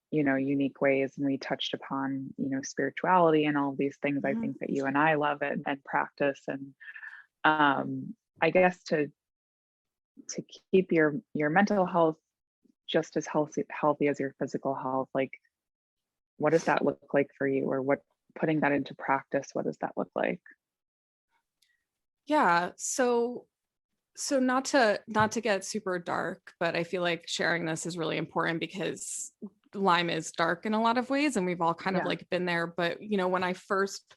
unique ways. And we touched upon, spirituality and all of these things. I think that you and I love it and practice. And I guess to keep your mental health just as healthy as your physical health, like, what does that look like for you? Or putting that into practice, what does that look like? Yeah. So not to get super dark, but I feel like sharing this is really important because Lyme is dark in a lot of ways, and we've all kind of like been there. But, when I first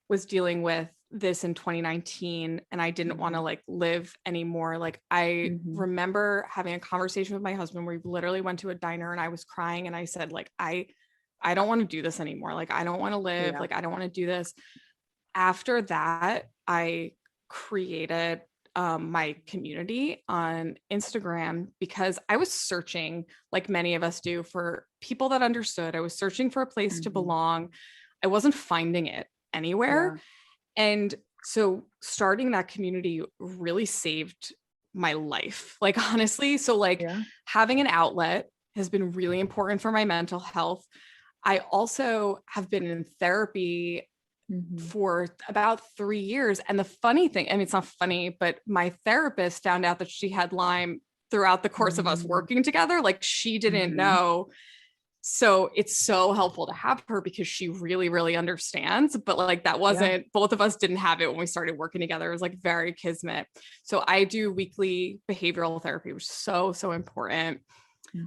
was dealing with this in 2019 and I didn't want to like live anymore, like I remember having a conversation with my husband where we literally went to a diner and I was crying and I said, like, I don't want to do this anymore. Like, I don't want to live. Like, I don't want to do this. After that, I created my community on Instagram because I was searching, like many of us do, for people that understood. I was searching for a place to belong. I wasn't finding it anywhere. And so starting that community really saved my life, like, honestly. So like having an outlet has been really important for my mental health. I also have been in therapy for about 3 years. And the funny thing, I mean, it's not funny, but my therapist found out that she had Lyme throughout the course of us working together. Like, she didn't know. So it's so helpful to have her because she really, really understands. But like, that wasn't, both of us didn't have it when we started working together. It was like very kismet. So I do weekly behavioral therapy, which is so, so important.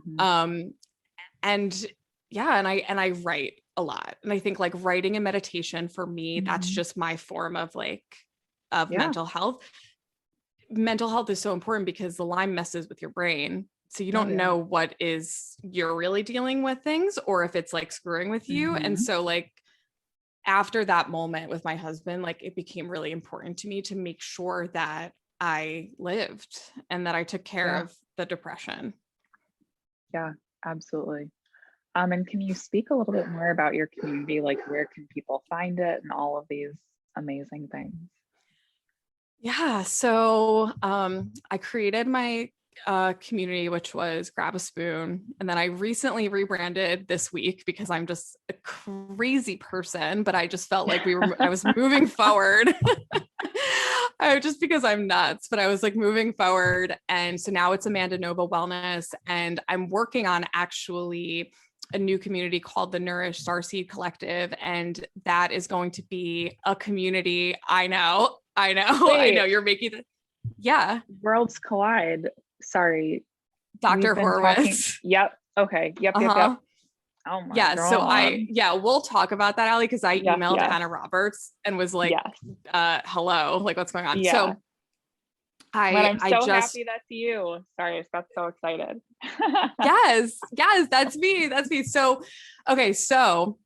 And yeah, and I write a lot. And I think like writing and meditation for me, that's just my form of like of Yeah. mental health. Mental health is so important because the Lyme messes with your brain. So you don't know what is you're really dealing with things or if it's like screwing with you. And so like after that moment with my husband, like it became really important to me to make sure that I lived and that I took care of the depression. Yeah, absolutely. And can you speak a little bit more about your community? Like where can people find it and all of these amazing things? Yeah. So I created my community, which was Grab a Spoon. And then I recently rebranded this week because I'm just a crazy person, but I just felt like I was moving forward. Just because I'm nuts, but I was like moving forward. And so now it's Amanda Nova Wellness. And I'm working on actually a new community called the Nourish Starseed Collective. And that is going to be a community. I know you're making it. Yeah. Worlds collide. Sorry. Dr. Horowitz. Yep. Okay. Yep. Oh my God. We'll talk about that, Allie, because I emailed yes. Anna Roberts and was like, hello, like what's going on? Yeah. So I'm so happy that's you. Sorry, I got so excited. yes, that's me. So, okay, so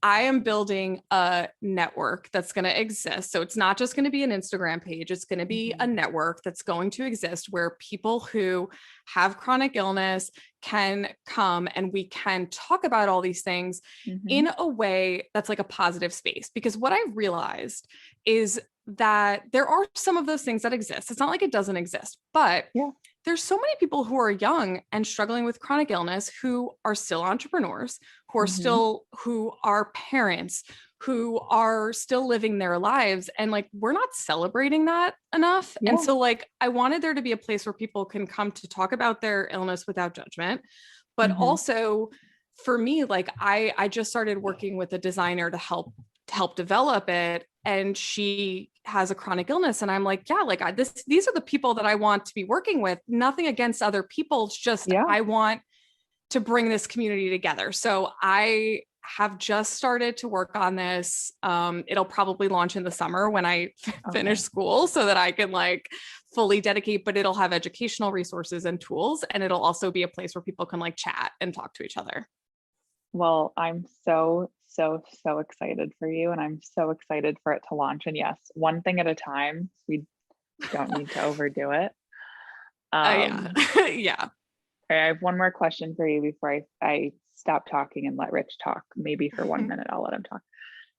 I am building a network that's going to exist. So it's not just going to be an Instagram page. It's going to be a network that's going to exist where people who have chronic illness can come and we can talk about all these things in a way that's like a positive space. Because what I realized is that there are some of those things that exist. It's not like it doesn't exist, but there's so many people who are young and struggling with chronic illness who are still entrepreneurs, who are parents, who are still living their lives. And like, we're not celebrating that enough. Yeah. And so like, I wanted there to be a place where people can come to talk about their illness without judgment, but also for me, like I just started working with a designer to help develop it. And she has a chronic illness. And I'm like, these are the people that I want to be working with. Nothing against other people. It's just, I want to bring this community together. So I have just started to work on this. It'll probably launch in the summer when I finish school so that I can like fully dedicate, but it'll have educational resources and tools. And it'll also be a place where people can like chat and talk to each other. Well, I'm so excited for you. And I'm so excited for it to launch. And yes, one thing at a time. We don't need to overdo it. Yeah. I have one more question for you before I stop talking and let Rich talk. Maybe for 1 minute, I'll let him talk.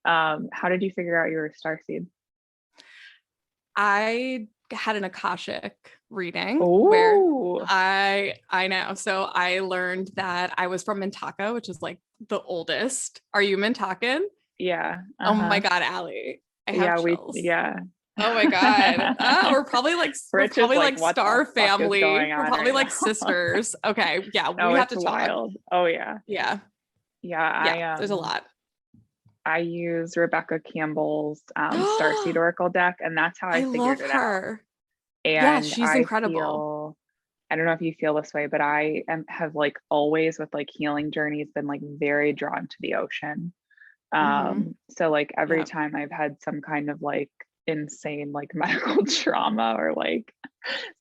How did you figure out you were a starseed? I had an Akashic reading where I know. So I learned that I was from Mintaka, which is like the oldest. Are you Mintakan? Yeah. Oh my God, Allie. I have chills. Oh my God. We're probably like star family. We're probably like sisters. Okay. Yeah. We have to talk. Wild. Oh yeah. Yeah. There's a lot. I use Rebecca Campbell's Starseed Oracle deck, and that's how I figured it out. And she's incredible. I don't know if you feel this way, but I have like always with like healing journeys been like very drawn to the ocean. So like every time I've had some kind of like insane like medical trauma or like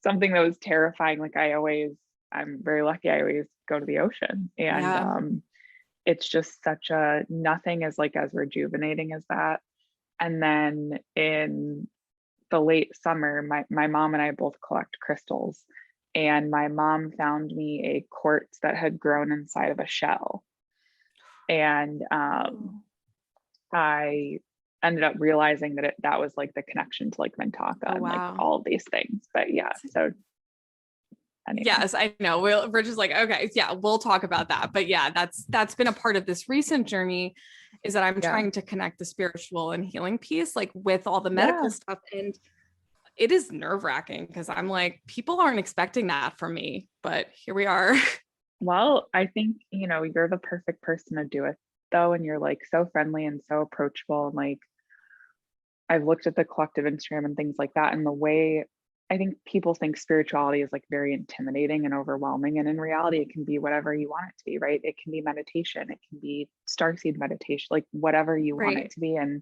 something that was terrifying, like I'm very lucky I always go to the ocean. And it's just such a nothing is like as rejuvenating as that. And then in the late summer, my mom and I both collect crystals, and my mom found me a quartz that had grown inside of a shell. And I ended up realizing that that was like the connection to like Mintaka and like all of these things. But yeah, so anyway. Yes, I know. We're just like, okay, yeah, we'll talk about that. But yeah, that's been a part of this recent journey, is that I'm trying to connect the spiritual and healing piece, like with all the medical stuff. And it is nerve-wracking because I'm like, people aren't expecting that from me, but here we are. Well, I think, you're the perfect person to do it though. And you're like so friendly and so approachable. And like, I've looked at the collective Instagram and things like that. And the way I think people think spirituality is like very intimidating and overwhelming. And in reality, it can be whatever you want it to be, right? It can be meditation. It can be starseed meditation, like whatever you want it to be. And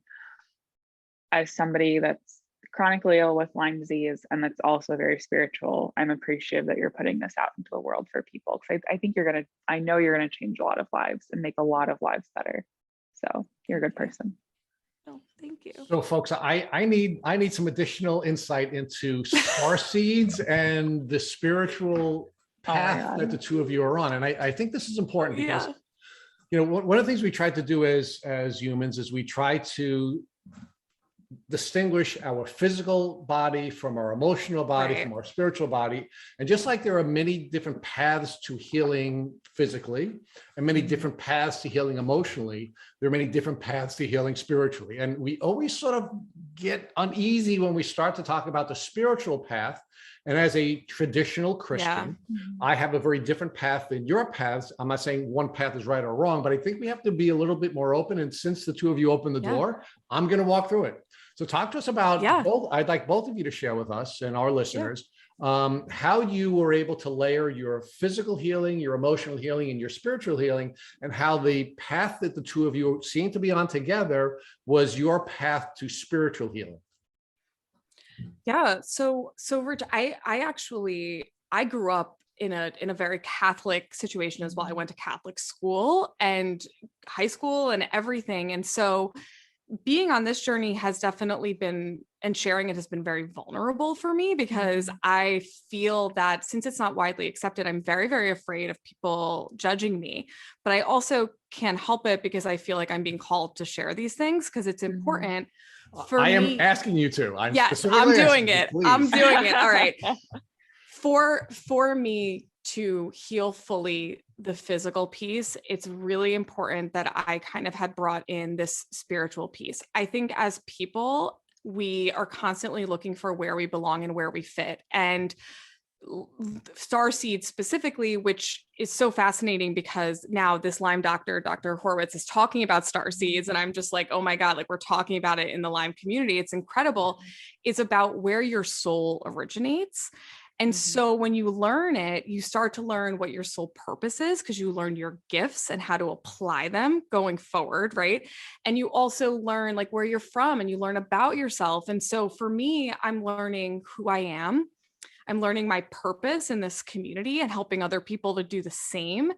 as somebody that's chronically ill with Lyme disease, and that's also very spiritual, I'm appreciative that you're putting this out into the world for people, because I think I know you're gonna change a lot of lives and make a lot of lives better. So you're a good person. Oh, thank you. So folks, I need some additional insight into star seeds and the spiritual path that the two of you are on. And I think this is important because, you know, one of the things we try to do as humans is we try to distinguish our physical body from our emotional body, from our spiritual body. And just like there are many different paths to healing physically and many different paths to healing emotionally, there are many different paths to healing spiritually. And we always sort of get uneasy when we start to talk about the spiritual path. And as a traditional Christian, I have a very different path than your paths. I'm not saying one path is right or wrong, but I think we have to be a little bit more open. And since the two of you opened the door, I'm going to walk through it. So talk to us about both. I'd like both of you to share with us and our listeners how you were able to layer your physical healing, your emotional healing, and your spiritual healing, and how the path that the two of you seem to be on together was your path to spiritual healing. Yeah. So Rich, I grew up in a very Catholic situation as well. I went to Catholic school and high school and everything. And so being on this journey has definitely been, and sharing it has been very vulnerable for me, because I feel that since it's not widely accepted, I'm very, very afraid of people judging me. But I also can't help it because I feel like I'm being called to share these things because it's important. I am asking you to. I'm doing it. I'm doing it. All right. For me to heal fully the physical piece, it's really important that I kind of had brought in this spiritual piece. I think as people, we are constantly looking for where we belong and where we fit. And star seeds specifically, which is so fascinating because now this Lyme doctor, Dr. Horowitz, is talking about star seeds. And I'm just like, oh my God, like we're talking about it in the Lyme community. It's incredible. It's about where your soul originates. And so when you learn it, you start to learn what your soul purpose is, because you learn your gifts and how to apply them going forward, right? And you also learn like where you're from, and you learn about yourself. And so for me, I'm learning who I am. I'm learning my purpose in this community and helping other people to do the same.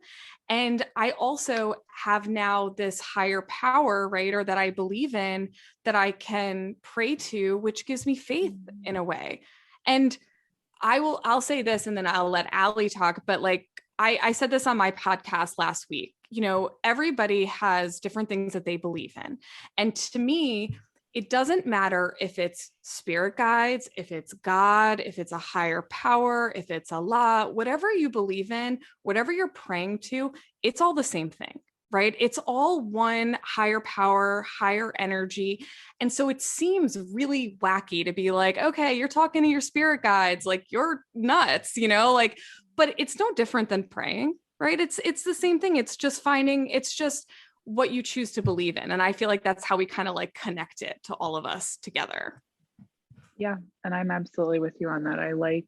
And I also have now this higher power, right? Or that I believe in, that I can pray to, which gives me faith in a way. And I'll say this and then I'll let Allie talk, but like I said this on my podcast last week, you know, everybody has different things that they believe in. And to me, it doesn't matter if it's spirit guides, if it's God, if it's a higher power, if it's Allah, whatever you believe in, whatever you're praying to, it's all the same thing. Right? It's all one higher power, higher energy. And so it seems really wacky to be like, okay, you're talking to your spirit guides, like you're nuts, you know, like, but it's no different than praying, right? It's the same thing. It's just what you choose to believe in. And I feel like that's how we kind of like connect it to all of us together. Yeah. And I'm absolutely with you on that. I like,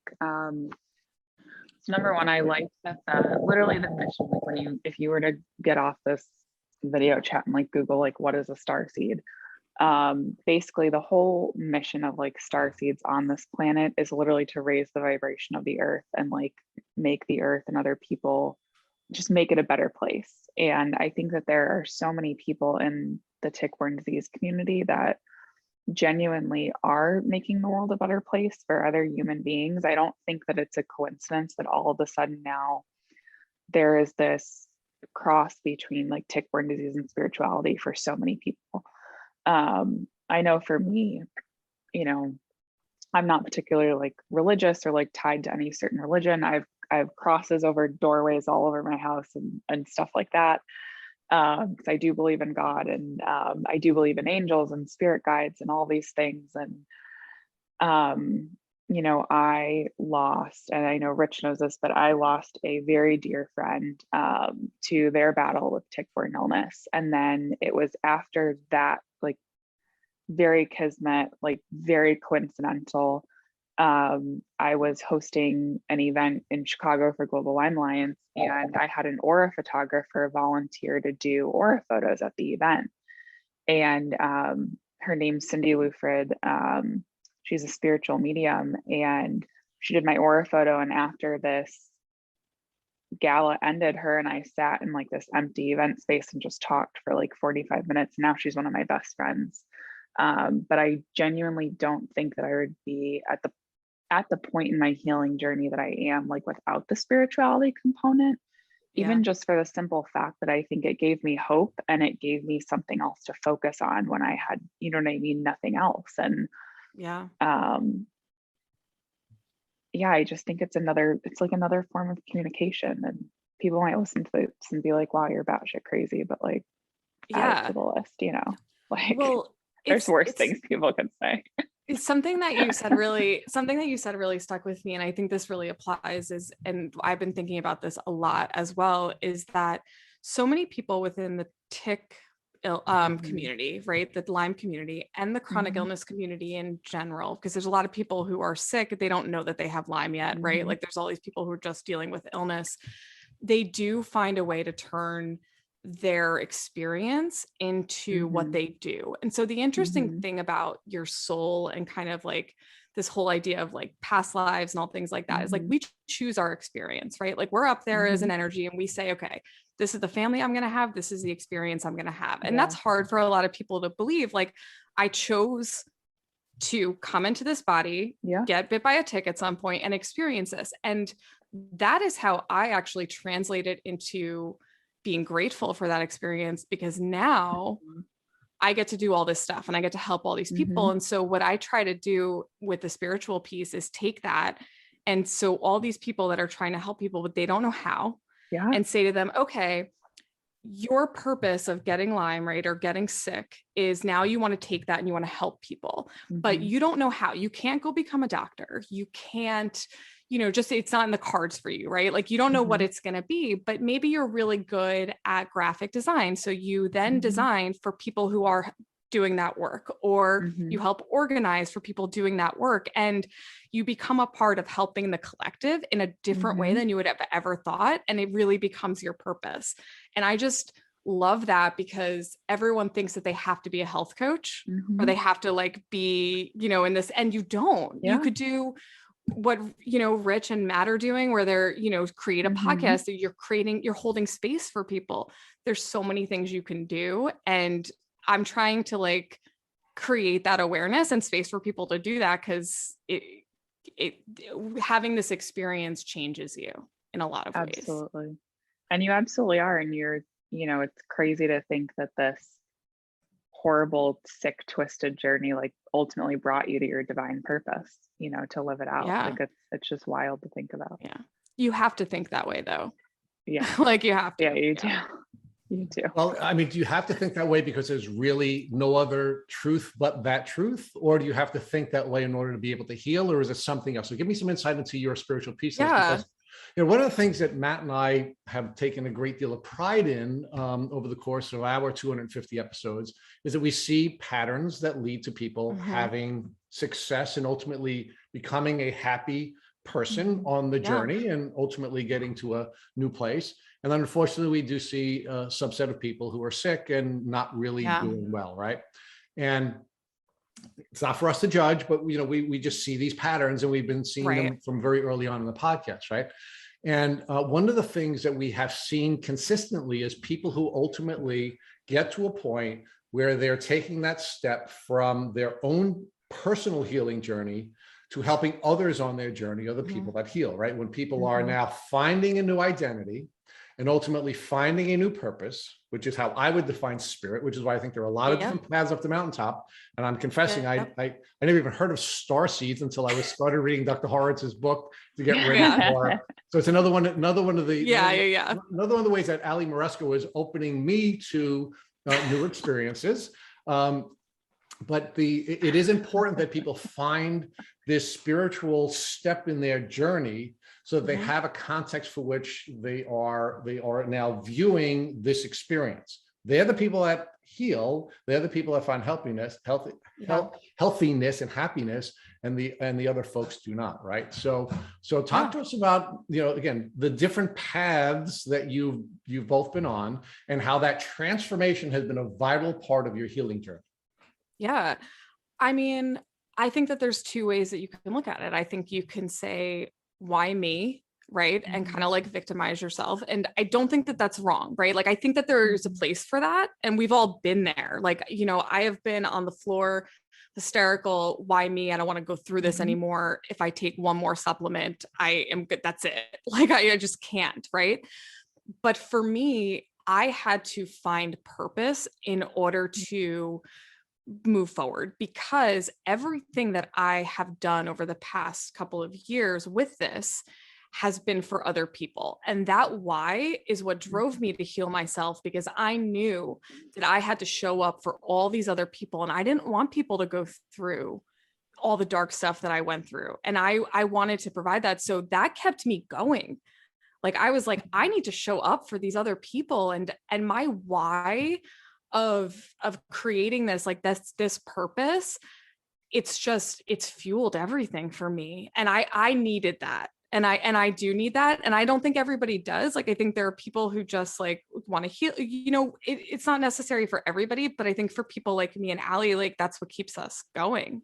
so number one, I like that literally the mission, like if you were to get off this video chat and like Google, like what is a star seed? Basically the whole mission of like star seeds on this planet is literally to raise the vibration of the earth and like make the earth and other people, just make it a better place. And I think that there are so many people in the tick-borne disease community that genuinely are making the world a better place for other human beings. I don't think that it's a coincidence that all of a sudden now there is this cross between like tick-borne disease and spirituality for so many people. I know for me, you know, I'm not particularly like religious or like tied to any certain religion. I have crosses over doorways all over my house and stuff like that. Because I do believe in God, and I do believe in angels and spirit guides and all these things. And, you know, I lost, and I know Rich knows this, but I lost a very dear friend to their battle with tick-borne illness. And then it was after that, like very kismet, like very coincidental. I was hosting an event in Chicago for Global Lyme Alliance, and I had an aura photographer volunteer to do aura photos at the event. And her name's Cindy Lufrid. she's a spiritual medium, and she did my aura photo. And after this gala ended, her and I sat in like this empty event space and just talked for like 45 minutes. Now she's one of my best friends. But I genuinely don't think that I would be at the point in my healing journey that I am, like, without the spirituality component, even just for the simple fact that I think it gave me hope and it gave me something else to focus on when I had, you know what I mean, nothing else. And I just think it's like another form of communication, and people might listen to this and be like, wow, you're batshit crazy, but like, add it to the list, you know, like, well, there's worse things people could say. It's something that you said really stuck with me. And I think this really applies and I've been thinking about this a lot as well, is that so many people within the tick community, right? The Lyme community and the chronic illness community in general, because there's a lot of people who are sick. They don't know that they have Lyme yet, right? Like there's all these people who are just dealing with illness. They do find a way to turn their experience into what they do. And so the interesting thing about your soul and kind of like this whole idea of like past lives and all things like that is like we choose our experience, right? Like we're up there as an energy and we say, okay, this is the family I'm going to have. This is the experience I'm going to have. And that's hard for a lot of people to believe. Like I chose to come into this body, get bit by a tick at some point and experience this. And that is how I actually translate it into being grateful for that experience, because now I get to do all this stuff and I get to help all these people. And so what I try to do with the spiritual piece is take that. And so all these people that are trying to help people, but they don't know how, and say to them, okay, your purpose of getting Lyme, right, or getting sick is now you want to take that and you want to help people, but you don't know how. You can't go become a doctor. You can't, you know, just it's not in the cards for you, right? Like you don't know what it's going to be, but maybe you're really good at graphic design. So you then design for people who are doing that work, or you help organize for people doing that work. And you become a part of helping the collective in a different way than you would have ever thought. And it really becomes your purpose. And I just love that, because everyone thinks that they have to be a health coach or they have to like be, you know, in this, and you don't. You could do what, you know, Rich and Matt are doing, where they're, you know, create a podcast that you're holding space for people. There's so many things you can do. And I'm trying to like create that awareness and space for people to do that, because having this experience changes you in a lot of ways. Absolutely. And you absolutely are. And you're, you know, it's crazy to think that this horrible, sick, twisted journey like ultimately brought you to your divine purpose, you know, to live it out. Like it's just wild to think about. You have to think that way though. Like you have to. You do. You do. Well, I mean, do you have to think that way because there's really no other truth but that truth? Or do you have to think that way in order to be able to heal? Or is it something else? So give me some insight into your spiritual piece. Because, you know, one of the things that Matt and I have taken a great deal of pride in over the course of our 250 episodes is that we see patterns that lead to people having success and ultimately becoming a happy person on the journey and ultimately getting to a new place. And then unfortunately, we do see a subset of people who are sick and not really doing well, right? And it's not for us to judge, but you know, we just see these patterns, and we've been seeing them from very early on in the podcast, right? And one of the things that we have seen consistently is people who ultimately get to a point where they're taking that step from their own personal healing journey to helping others on their journey, or the people that heal, right? When people are now finding a new identity and ultimately finding a new purpose, which is how I would define spirit, which is why I think there are a lot of different paths up the mountaintop. And I'm confessing, I never even heard of star seeds until I started reading Dr. Horowitz's book to get ready for. So it's another one of the another one of the ways that Ali Maresco is opening me to new experiences. But it is important that people find this spiritual step in their journey, so that they have a context for which they are now viewing this experience. They're the people that heal. They're the people that find healthiness and happiness, and the other folks do not, right? So talk to us about, you know, again, the different paths that you've both been on, and how that transformation has been a vital part of your healing journey. Yeah. I mean, I think that there's two ways that you can look at it. I think you can say, why me? Right. And kind of like victimize yourself. And I don't think that that's wrong. Right. Like, I think that there's a place for that. And we've all been there. Like, you know, I have been on the floor, hysterical. Why me? I don't want to go through this anymore. If I take one more supplement, I am good. That's it. Like, I just can't. Right. But for me, I had to find purpose in order to move forward, because everything that I have done over the past couple of years with this has been for other people. And that why is what drove me to heal myself, because I knew that I had to show up for all these other people. And I didn't want people to go through all the dark stuff that I went through. And I wanted to provide that. So that kept me going. Like, I was like, I need to show up for these other people. And my why of creating this, like this purpose, it's fueled everything for me. And I needed that. And I do need that. And I don't think everybody does. Like, I think there are people who just like want to heal, you know, it's not necessary for everybody, but I think for people like me and Allie, like, that's what keeps us going.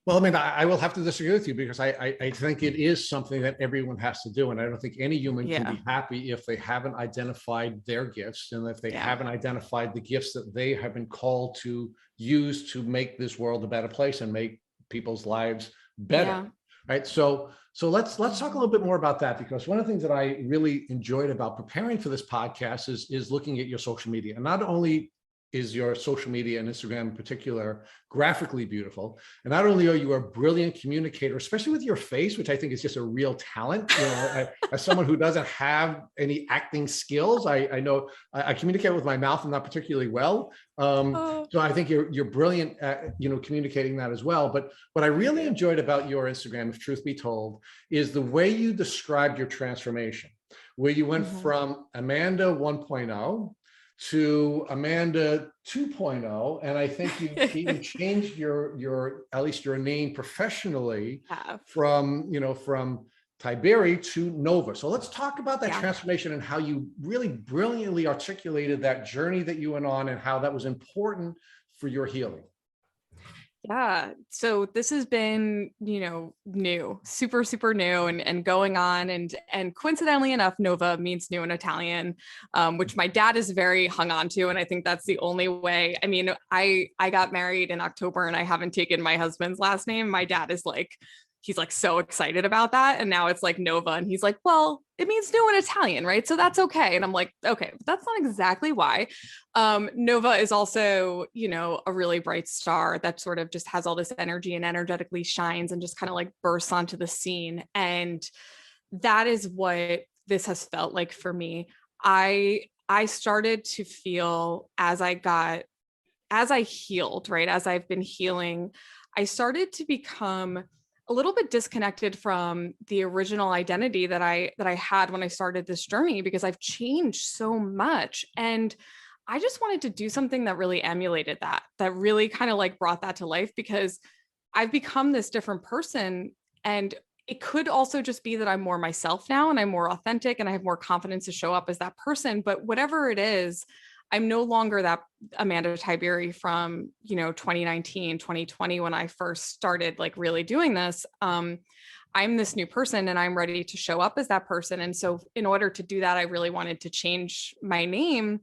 Well, I mean, I will have to disagree with you, because I think it is something that everyone has to do. And I don't think any human can be happy if they haven't identified their gifts, and if they haven't identified the gifts that they have been called to use to make this world a better place and make people's lives better. Right. So let's talk a little bit more about that, because one of the things that I really enjoyed about preparing for this podcast is looking at your social media. And not only is your social media and Instagram in particular graphically beautiful, and not only are you a brilliant communicator, especially with your face, which I think is just a real talent. You know, as someone who doesn't have any acting skills, I know I communicate with my mouth and not particularly well. So I think you're brilliant at, you know, communicating that as well. But what I really enjoyed about your Instagram, if truth be told, is the way you described your transformation, where you went from Amanda 1.0 to Amanda 2.0. And I think you even changed your at least your name professionally from Tiberi to Nova. So let's talk about that transformation and how you really brilliantly articulated that journey that you went on, and how that was important for your healing. Yeah. So this has been, new, super, super new and going on. And coincidentally enough, Nova means new in Italian, which my dad is very hung on to. And I think that's the only way. I mean, I got married in October and I haven't taken my husband's last name. My dad is like, he's like so excited about that. And now it's like Nova. And he's like, well, it means new in Italian, right? So that's okay. And I'm like, okay, but that's not exactly why. Nova is also, a really bright star that sort of just has all this energy and energetically shines and just kind of like bursts onto the scene. And that is what this has felt like for me. I started to feel as I healed, right? As I've been healing, I started to become a little bit disconnected from the original identity that I had when I started this journey, because I've changed so much. And I just wanted to do something that really emulated that really kind of like brought that to life, because I've become this different person. And it could also just be that I'm more myself now and I'm more authentic and I have more confidence to show up as that person. But whatever it is, I'm no longer that Amanda Tiberi from, 2019, 2020, when I first started like really doing this. I'm this new person and I'm ready to show up as that person. And so in order to do that, I really wanted to change my name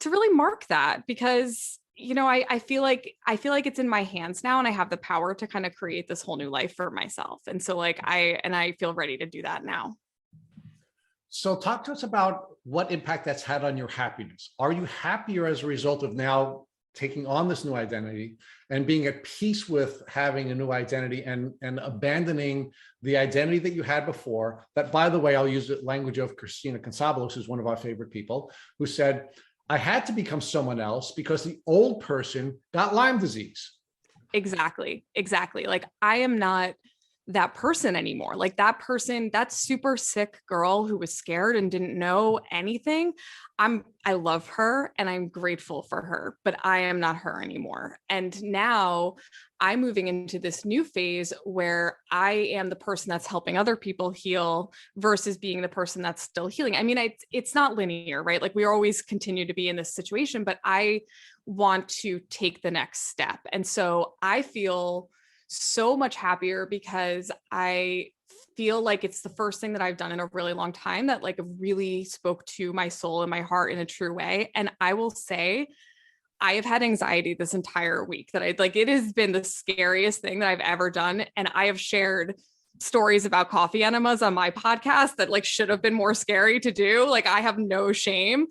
to really mark that, because, I feel like it's in my hands now and I have the power to kind of create this whole new life for myself. And so like I feel ready to do that now. So talk to us about what impact that's had on your happiness. Are you happier as a result of now taking on this new identity and being at peace with having a new identity and abandoning the identity that you had before? That, by the way, I'll use the language of Christina Consabalos, who's one of our favorite people, who said, I had to become someone else because the old person got Lyme disease. Exactly. Like, I am not that person anymore. Like that person, that super sick girl who was scared and didn't know anything. I love her and I'm grateful for her, but I am not her anymore. And now I'm moving into this new phase where I am the person that's helping other people heal versus being the person that's still healing. I mean, it's not linear, right? Like we always continue to be in this situation, but I want to take the next step. And so I feel so much happier because I feel like it's the first thing that I've done in a really long time that like really spoke to my soul and my heart in a true way. And I will say, I have had anxiety this entire week that it has been the scariest thing that I've ever done. And I have shared stories about coffee enemas on my podcast that like should have been more scary to do. Like I have no shame,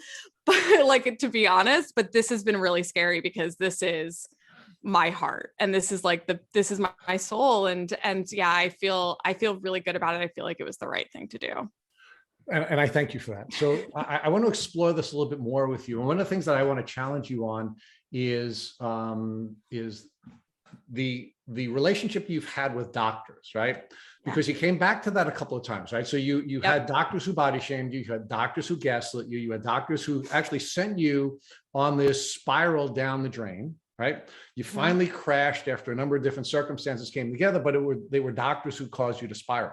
but like to be honest, but this has been really scary because this is my heart and this is like this is my soul. And yeah, I feel really good about it. I feel like it was the right thing to do. And I thank you for that. So I want to explore this a little bit more with you. And one of the things that I want to challenge you on is the relationship you've had with doctors, right? Because you came back to that a couple of times, right? So you had doctors who body shamed you, you had doctors who gaslit you, you had doctors who actually sent you on this spiral down the drain, right? You finally crashed after a number of different circumstances came together, but they were doctors who caused you to spiral.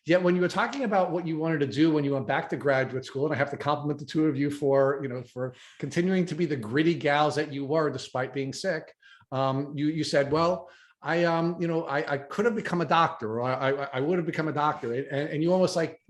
Yet when you were talking about what you wanted to do when you went back to graduate school, and I have to compliment the two of you for continuing to be the gritty gals that you were despite being sick, you said, well, I could have become a doctor, or I would have become a doctor, and you almost like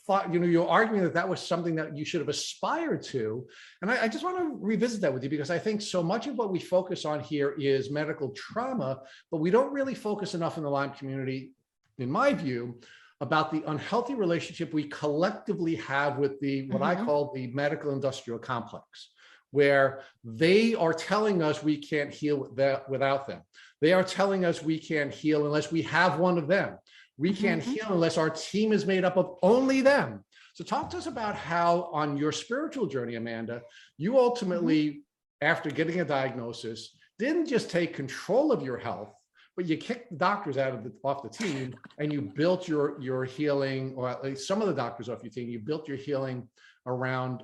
thought, you're arguing that was something that you should have aspired to. And I just want to revisit that with you, because I think so much of what we focus on here is medical trauma, but we don't really focus enough in the Lyme community, in my view, about the unhealthy relationship we collectively have with the what I call the medical industrial complex, where they are telling us we can't heal without them. They are telling us we can't heal unless we have one of them. We can't heal unless our team is made up of only them. So talk to us about how on your spiritual journey, Amanda, you ultimately, after getting a diagnosis, didn't just take control of your health, but you kicked the doctors off the team, and you built your healing, or at least some of the doctors off your team. You built your healing around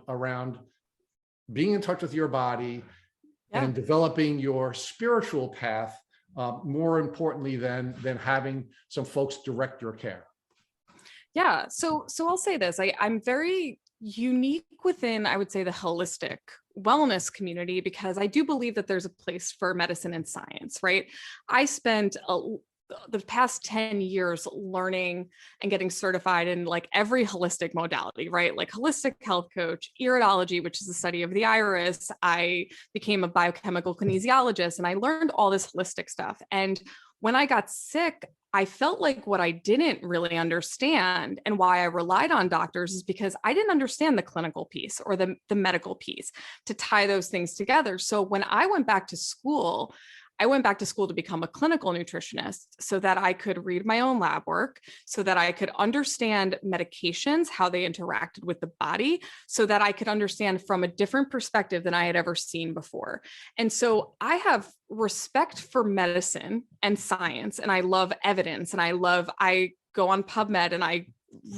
being in touch with your body and developing your spiritual path, more importantly than having some folks direct your care. Yeah. So I'll say this, I'm very unique within, I would say, the holistic wellness community, because I do believe that there's a place for medicine and science, right? I spent the past 10 years learning and getting certified in like every holistic modality, right? Like holistic health coach, iridology, which is the study of the iris. I became a biochemical kinesiologist, and I learned all this holistic stuff. And when I got sick, I felt like what I didn't really understand, and why I relied on doctors, is because I didn't understand the clinical piece or the medical piece to tie those things together. So when I went back to school, to become a clinical nutritionist so that I could read my own lab work, so that I could understand medications, how they interacted with the body, so that I could understand from a different perspective than I had ever seen before. And so I have respect for medicine and science, and I love evidence, and I go on PubMed and I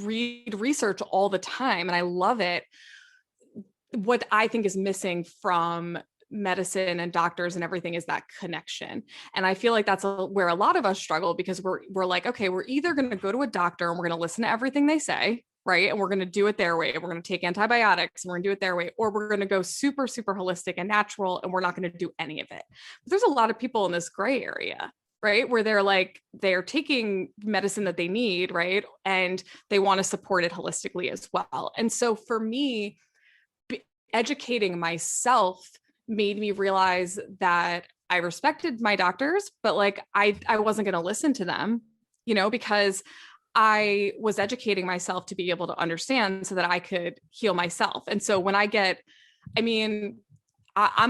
read research all the time, and I love it. What I think is missing from medicine and doctors and everything is that connection. And I feel like that's where a lot of us struggle, because we're like, okay, we're either going to go to a doctor and we're going to listen to everything they say, right? And we're going to do it their way. We're going to take antibiotics and we're going to do it their way, or we're going to go super, super holistic and natural, and we're not going to do any of it. But there's a lot of people in this gray area, right? Where they're taking medicine that they need, right? And they want to support it holistically as well. And so for me, educating myself made me realize that I respected my doctors, but like I wasn't going to listen to them, because I was educating myself to be able to understand so that I could heal myself. And so when I'm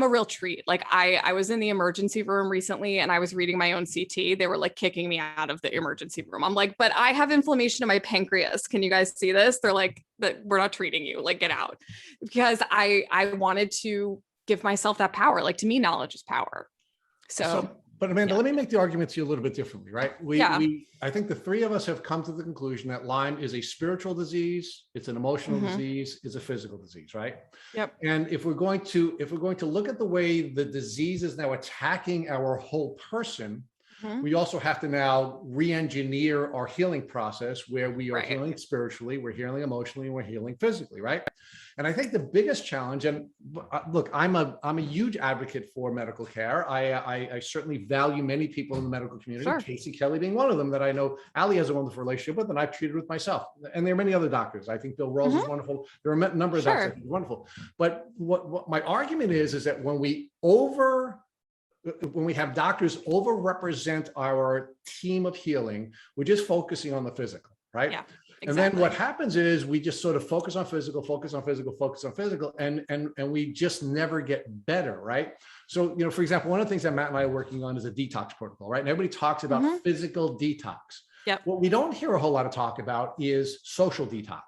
a real treat. Like I was in the emergency room recently and I was reading my own CT. They were like kicking me out of the emergency room. I'm like, but I have inflammation in my pancreas. Can you guys see this? They're like, we're not treating you, like get out. Because I wanted to give myself that power. Like to me, knowledge is power. But Amanda, let me make the argument to you a little bit differently, right? I think the three of us have come to the conclusion that Lyme is a spiritual disease, it's an emotional disease, it's a physical disease, right? Yep. And if we're going to look at the way the disease is now attacking our whole person, We also have to now re-engineer our healing process where we are healing spiritually, we're healing emotionally, and we're healing physically, right? And I think the biggest challenge, and look, I'm a huge advocate for medical care. I certainly value many people in the medical community, Casey Kelly being one of them that I know Ali has a wonderful relationship with, and I've treated with myself. And there are many other doctors. I think Bill Rawls is wonderful. There are a number of doctors that are wonderful. But what my argument is that when we have doctors overrepresent our team of healing, we're just focusing on the physical, right? Yeah. Exactly. And then what happens is we just sort of focus on physical, and we just never get better, right? So, for example, one of the things that Matt and I are working on is a detox protocol, right? And everybody talks about physical detox. Yep. What we don't hear a whole lot of talk about is social detox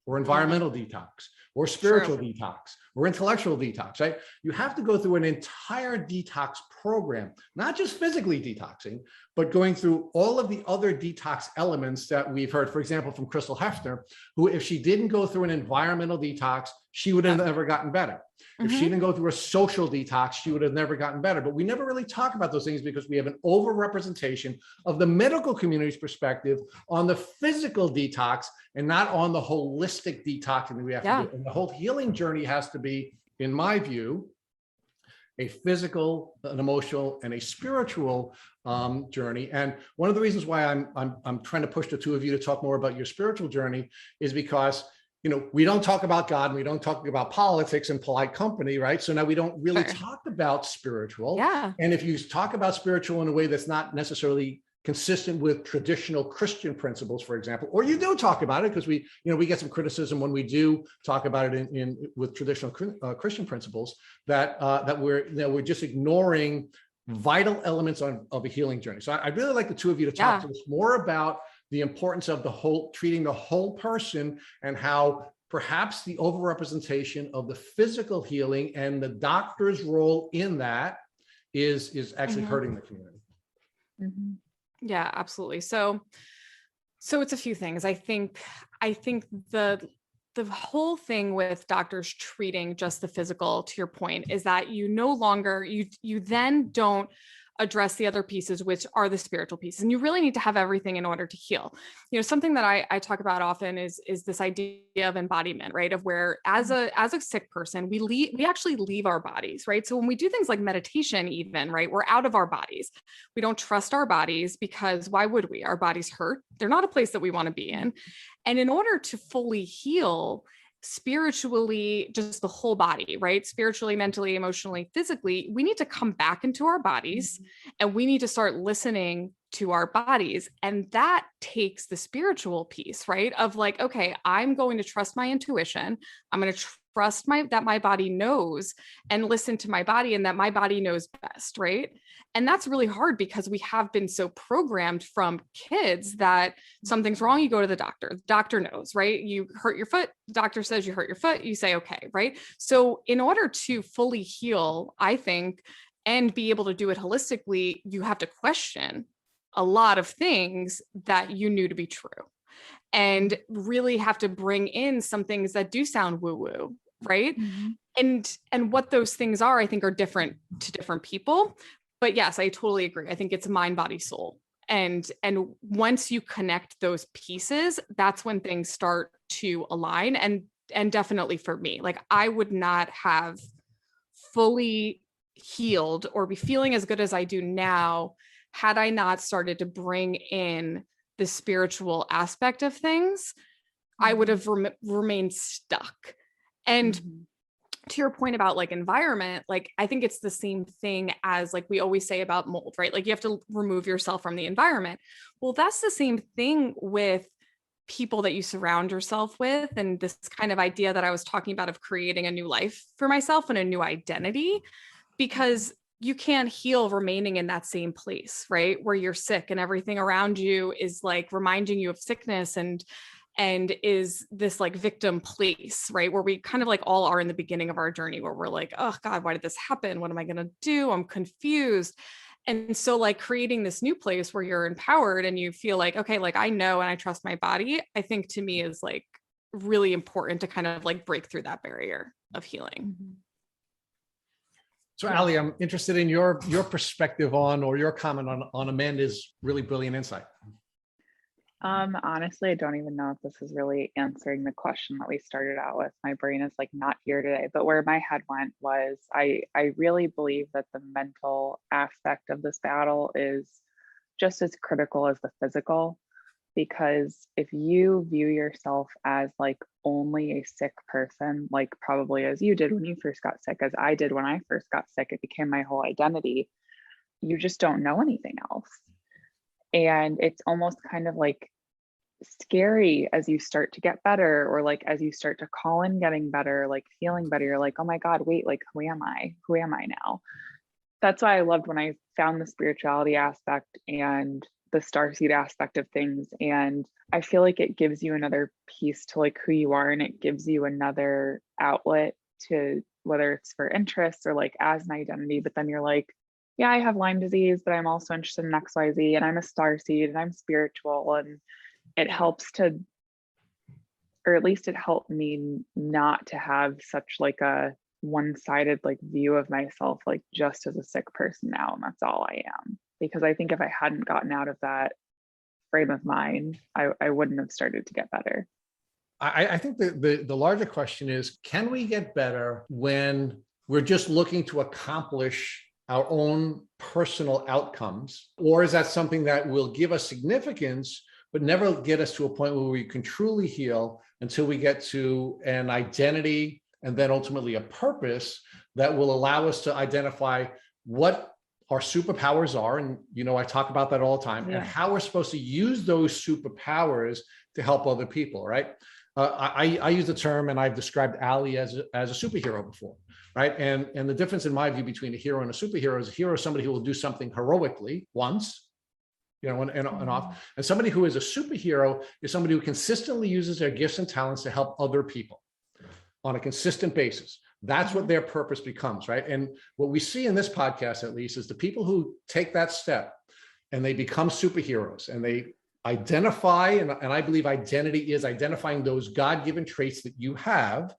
or environmental detox or spiritual detox or intellectual detox, right? You have to go through an entire detox program, not just physically detoxing, but going through all of the other detox elements that we've heard, for example, from Crystal Hefner, who, if she didn't go through an environmental detox, she would have never gotten better. If she didn't go through a social detox, she would have never gotten better. But we never really talk about those things because we have an overrepresentation of the medical community's perspective on the physical detox and not on the holistic detoxing that we have to do. And the whole healing journey has to be, in my view, a physical, an emotional, and a spiritual journey. And one of the reasons why I'm trying to push the two of you to talk more about your spiritual journey is because we don't talk about God and we don't talk about politics and polite company, right? So now we don't really talk about spiritual. Yeah. And if you talk about spiritual in a way that's not necessarily consistent with traditional Christian principles, for example, or you do talk about it because we get some criticism when we do talk about it with traditional Christian principles that we're just ignoring vital elements of a healing journey. So I'd really like the two of you to talk to us more about the importance of treating the whole person and how perhaps the overrepresentation of the physical healing and the doctor's role in that is actually hurting the community. Yeah, absolutely. So it's a few things. I think the whole thing with doctors treating just the physical, to your point, is that you no longer, you then don't address the other pieces, which are the spiritual pieces. And you really need to have everything in order to heal. Something that I talk about often is this idea of embodiment, right? Of where as a sick person, we actually leave our bodies, right? So when we do things like meditation, even, right, we're out of our bodies. We don't trust our bodies because why would we? Our bodies hurt. They're not a place that we want to be in. And in order to fully heal, spiritually, just the whole body, right? Spiritually, mentally, emotionally, physically, we need to come back into our bodies and we need to start listening to our bodies. And that takes the spiritual piece, right? Of like, okay, I'm going to trust my intuition. I'm going to trust that my body knows and listen to my body and that my body knows best, right? And that's really hard because we have been so programmed from kids that something's wrong, you go to the doctor knows, right? You hurt your foot, the doctor says you hurt your foot, you say, okay, right? So in order to fully heal, I think, and be able to do it holistically, you have to question a lot of things that you knew to be true. And really have to bring in some things that do sound woo-woo, right? And what those things are, I think, are different to different people. But yes, I totally agree. I think it's mind, body, soul. And once you connect those pieces, that's when things start to align. And definitely for me, like I would not have fully healed or be feeling as good as I do now had I not started to bring in the spiritual aspect of things. I would have remained stuck. And to your point about like environment, like I think it's the same thing as like we always say about mold, right? Like you have to remove yourself from the environment. Well, that's the same thing with people that you surround yourself with. And this kind of idea that I was talking about of creating a new life for myself and a new identity, because you can't heal remaining in that same place, right? Where you're sick and everything around you is like reminding you of sickness and is this like victim place, right? Where we kind of like all are in the beginning of our journey where we're like, oh God, why did this happen? What am I going to do? I'm confused. And so like creating this new place where you're empowered and you feel like, okay, like I know and I trust my body, I think to me is like really important to kind of like break through that barrier of healing. So Ali, I'm interested in your perspective on, or your comment on Amanda's really brilliant insight. Honestly, I don't even know if this is really answering the question that we started out with. My brain is like not here today, but where my head went was I really believe that the mental aspect of this battle is just as critical as the physical, because if you view yourself as like only a sick person, like probably as you did when you first got sick, as I did when I first got sick, it became my whole identity. You just don't know anything else. And it's almost kind of like scary as you start to get better, or like as you start to call in getting better, like feeling better, you're like, oh my God, wait, like who am I? Who am I now? That's why I loved when I found the spirituality aspect and the starseed aspect of things. And I feel like it gives you another piece to like who you are, and it gives you another outlet to, whether it's for interests or like as an identity, but then you're like, yeah, I have Lyme disease, but I'm also interested in XYZ, and I'm a starseed, and I'm spiritual. And it helps to, or at least it helped me not to have such like a one-sided like view of myself, like just as a sick person now, and that's all I am. Because I think if I hadn't gotten out of that frame of mind, I wouldn't have started to get better. I think the larger question is, can we get better when we're just looking to accomplish our own personal outcomes? Or is that something that will give us significance, but never get us to a point where we can truly heal until we get to an identity and then ultimately a purpose that will allow us to identify what our superpowers are? And, you know, I talk about that all the time, and how we're supposed to use those superpowers to help other people, right? I use the term, and I've described Ali as a superhero before, right? And the difference in my view between a hero and a superhero is a hero is somebody who will do something heroically once, you know, and off. And somebody who is a superhero is somebody who consistently uses their gifts and talents to help other people on a consistent basis. That's what their purpose becomes, right? And what we see in this podcast, at least, is the people who take that step and they become superheroes, and they identify, and I believe identity is identifying those God-given traits that you have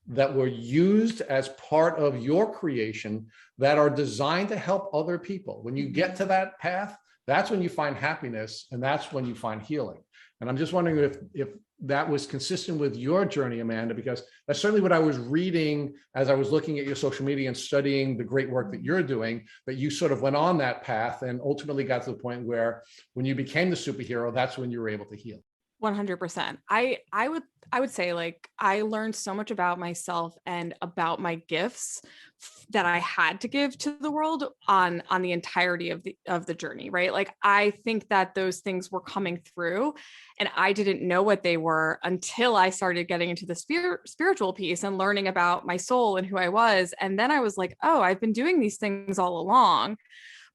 that were used as part of your creation that are designed to help other people. When you get to that path, that's when you find happiness, and that's when you find healing. And I'm just wondering if that was consistent with your journey, Amanda, because that's certainly what I was reading as I was looking at your social media and studying the great work that you're doing, that you sort of went on that path and ultimately got to the point where when you became the superhero, that's when you were able to heal. 100%. I would say, like, I learned so much about myself and about my gifts that I had to give to the world on the entirety of the journey, right? Like, I think that those things were coming through, and I didn't know what they were until I started getting into the spiritual piece and learning about my soul and who I was. And then I was like, oh, I've been doing these things all along.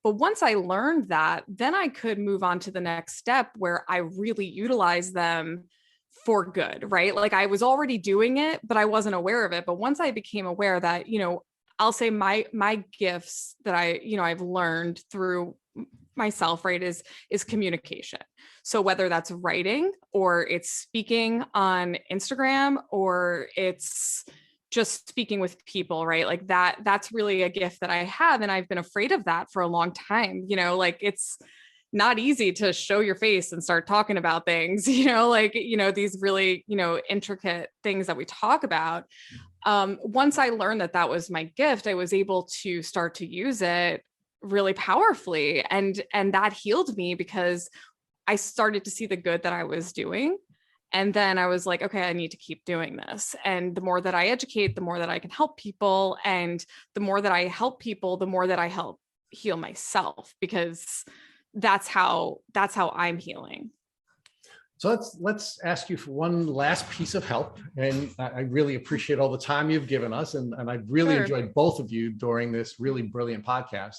But once I learned that, then I could move on to the next step where I really utilize them for good, right? Like, I was already doing it, but I wasn't aware of it. But once I became aware that, you know, I'll say my gifts that I've learned through myself, right, is communication. So whether that's writing, or it's speaking on Instagram, or it's just speaking with people, right? Like that's really a gift that I have. And I've been afraid of that for a long time. You know, like, it's not easy to show your face and start talking about things, you know, like, you know, these really, you know, intricate things that we talk about. Once I learned that that was my gift, I was able to start to use it really powerfully. And that healed me because I started to see the good that I was doing. And then I was like, okay, I need to keep doing this. And the more that I educate, the more that I can help people. And the more that I help people, the more that I help heal myself, because that's how I'm healing. So let's ask you for one last piece of help. And I really appreciate all the time you've given us. And I've really enjoyed both of you during this really brilliant podcast.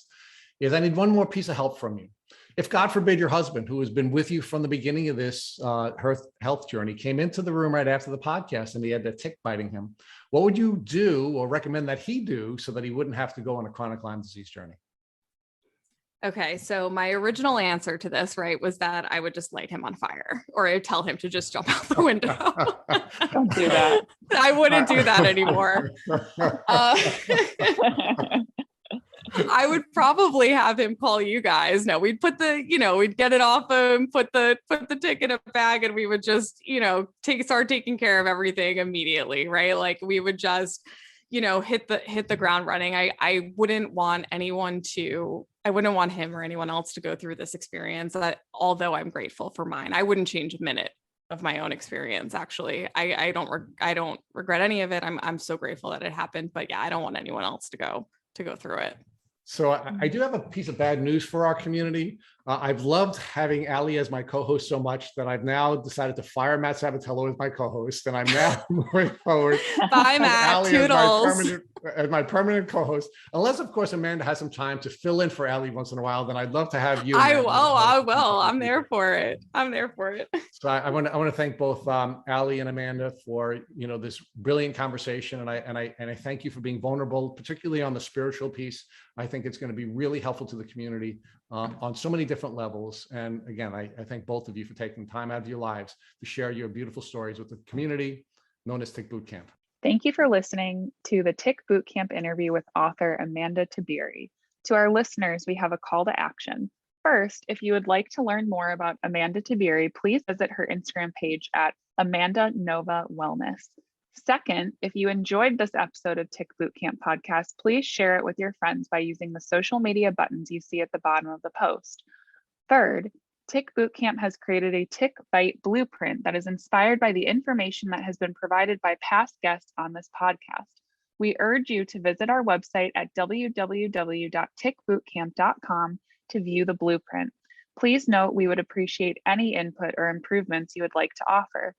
Is I need one more piece of help from you. If, God forbid, your husband, who has been with you from the beginning of this health journey, came into the room right after the podcast and he had that tick biting him, what would you do or recommend that he do so that he wouldn't have to go on a chronic Lyme disease journey? Okay, so my original answer to this, right, was that I would just light him on fire, or I would tell him to just jump out the window. Don't do that. I wouldn't do that anymore. I would probably have him call you guys. No, we'd put we'd get it off him, put the tick in a bag, and we would just, start taking care of everything immediately, right? Like we would just, hit the ground running. I wouldn't want him or anyone else to go through this experience. That although I'm grateful for mine, I wouldn't change a minute of my own experience. Actually, I don't regret any of it. I'm so grateful that it happened. But yeah, I don't want anyone else to go through it. So I do have a piece of bad news for our community. I've loved having Allie as my co-host so much that I've now decided to fire Matt Sabatello as my co-host, and I'm now moving forward. Bye, Matt. Allie as my permanent co-host. Unless, of course, Amanda has some time to fill in for Allie once in a while, then I'd love to have you. I will. I'm there for it. So I want to thank both Allie and Amanda for this brilliant conversation, and I thank you for being vulnerable, particularly on the spiritual piece. I think it's going to be really helpful to the community on so many different levels. And again, I thank both of you for taking time out of your lives to share your beautiful stories with the community known as Tick Bootcamp. Thank you for listening to the Tick Bootcamp interview with author Amanda Tiberi. To our listeners, we have a call to action. First, if you would like to learn more about Amanda Tiberi, please visit her Instagram page at Amanda Nova Wellness. Second, if you enjoyed this episode of Tick Bootcamp podcast, please share it with your friends by using the social media buttons you see at the bottom of the post. Third, Tick Bootcamp has created a Tick Bite blueprint that is inspired by the information that has been provided by past guests on this podcast. We urge you to visit our website at www.tickbootcamp.com to view the blueprint. Please note we would appreciate any input or improvements you would like to offer.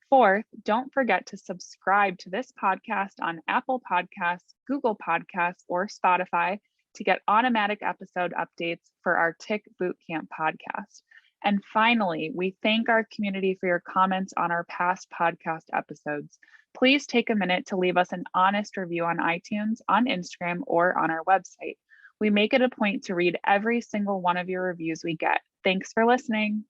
Fourth, don't forget to subscribe to this podcast on Apple Podcasts, Google Podcasts, or Spotify to get automatic episode updates for our Tick Bootcamp podcast. And finally, we thank our community for your comments on our past podcast episodes. Please take a minute to leave us an honest review on iTunes, on Instagram, or on our website. We make it a point to read every single one of your reviews we get. Thanks for listening.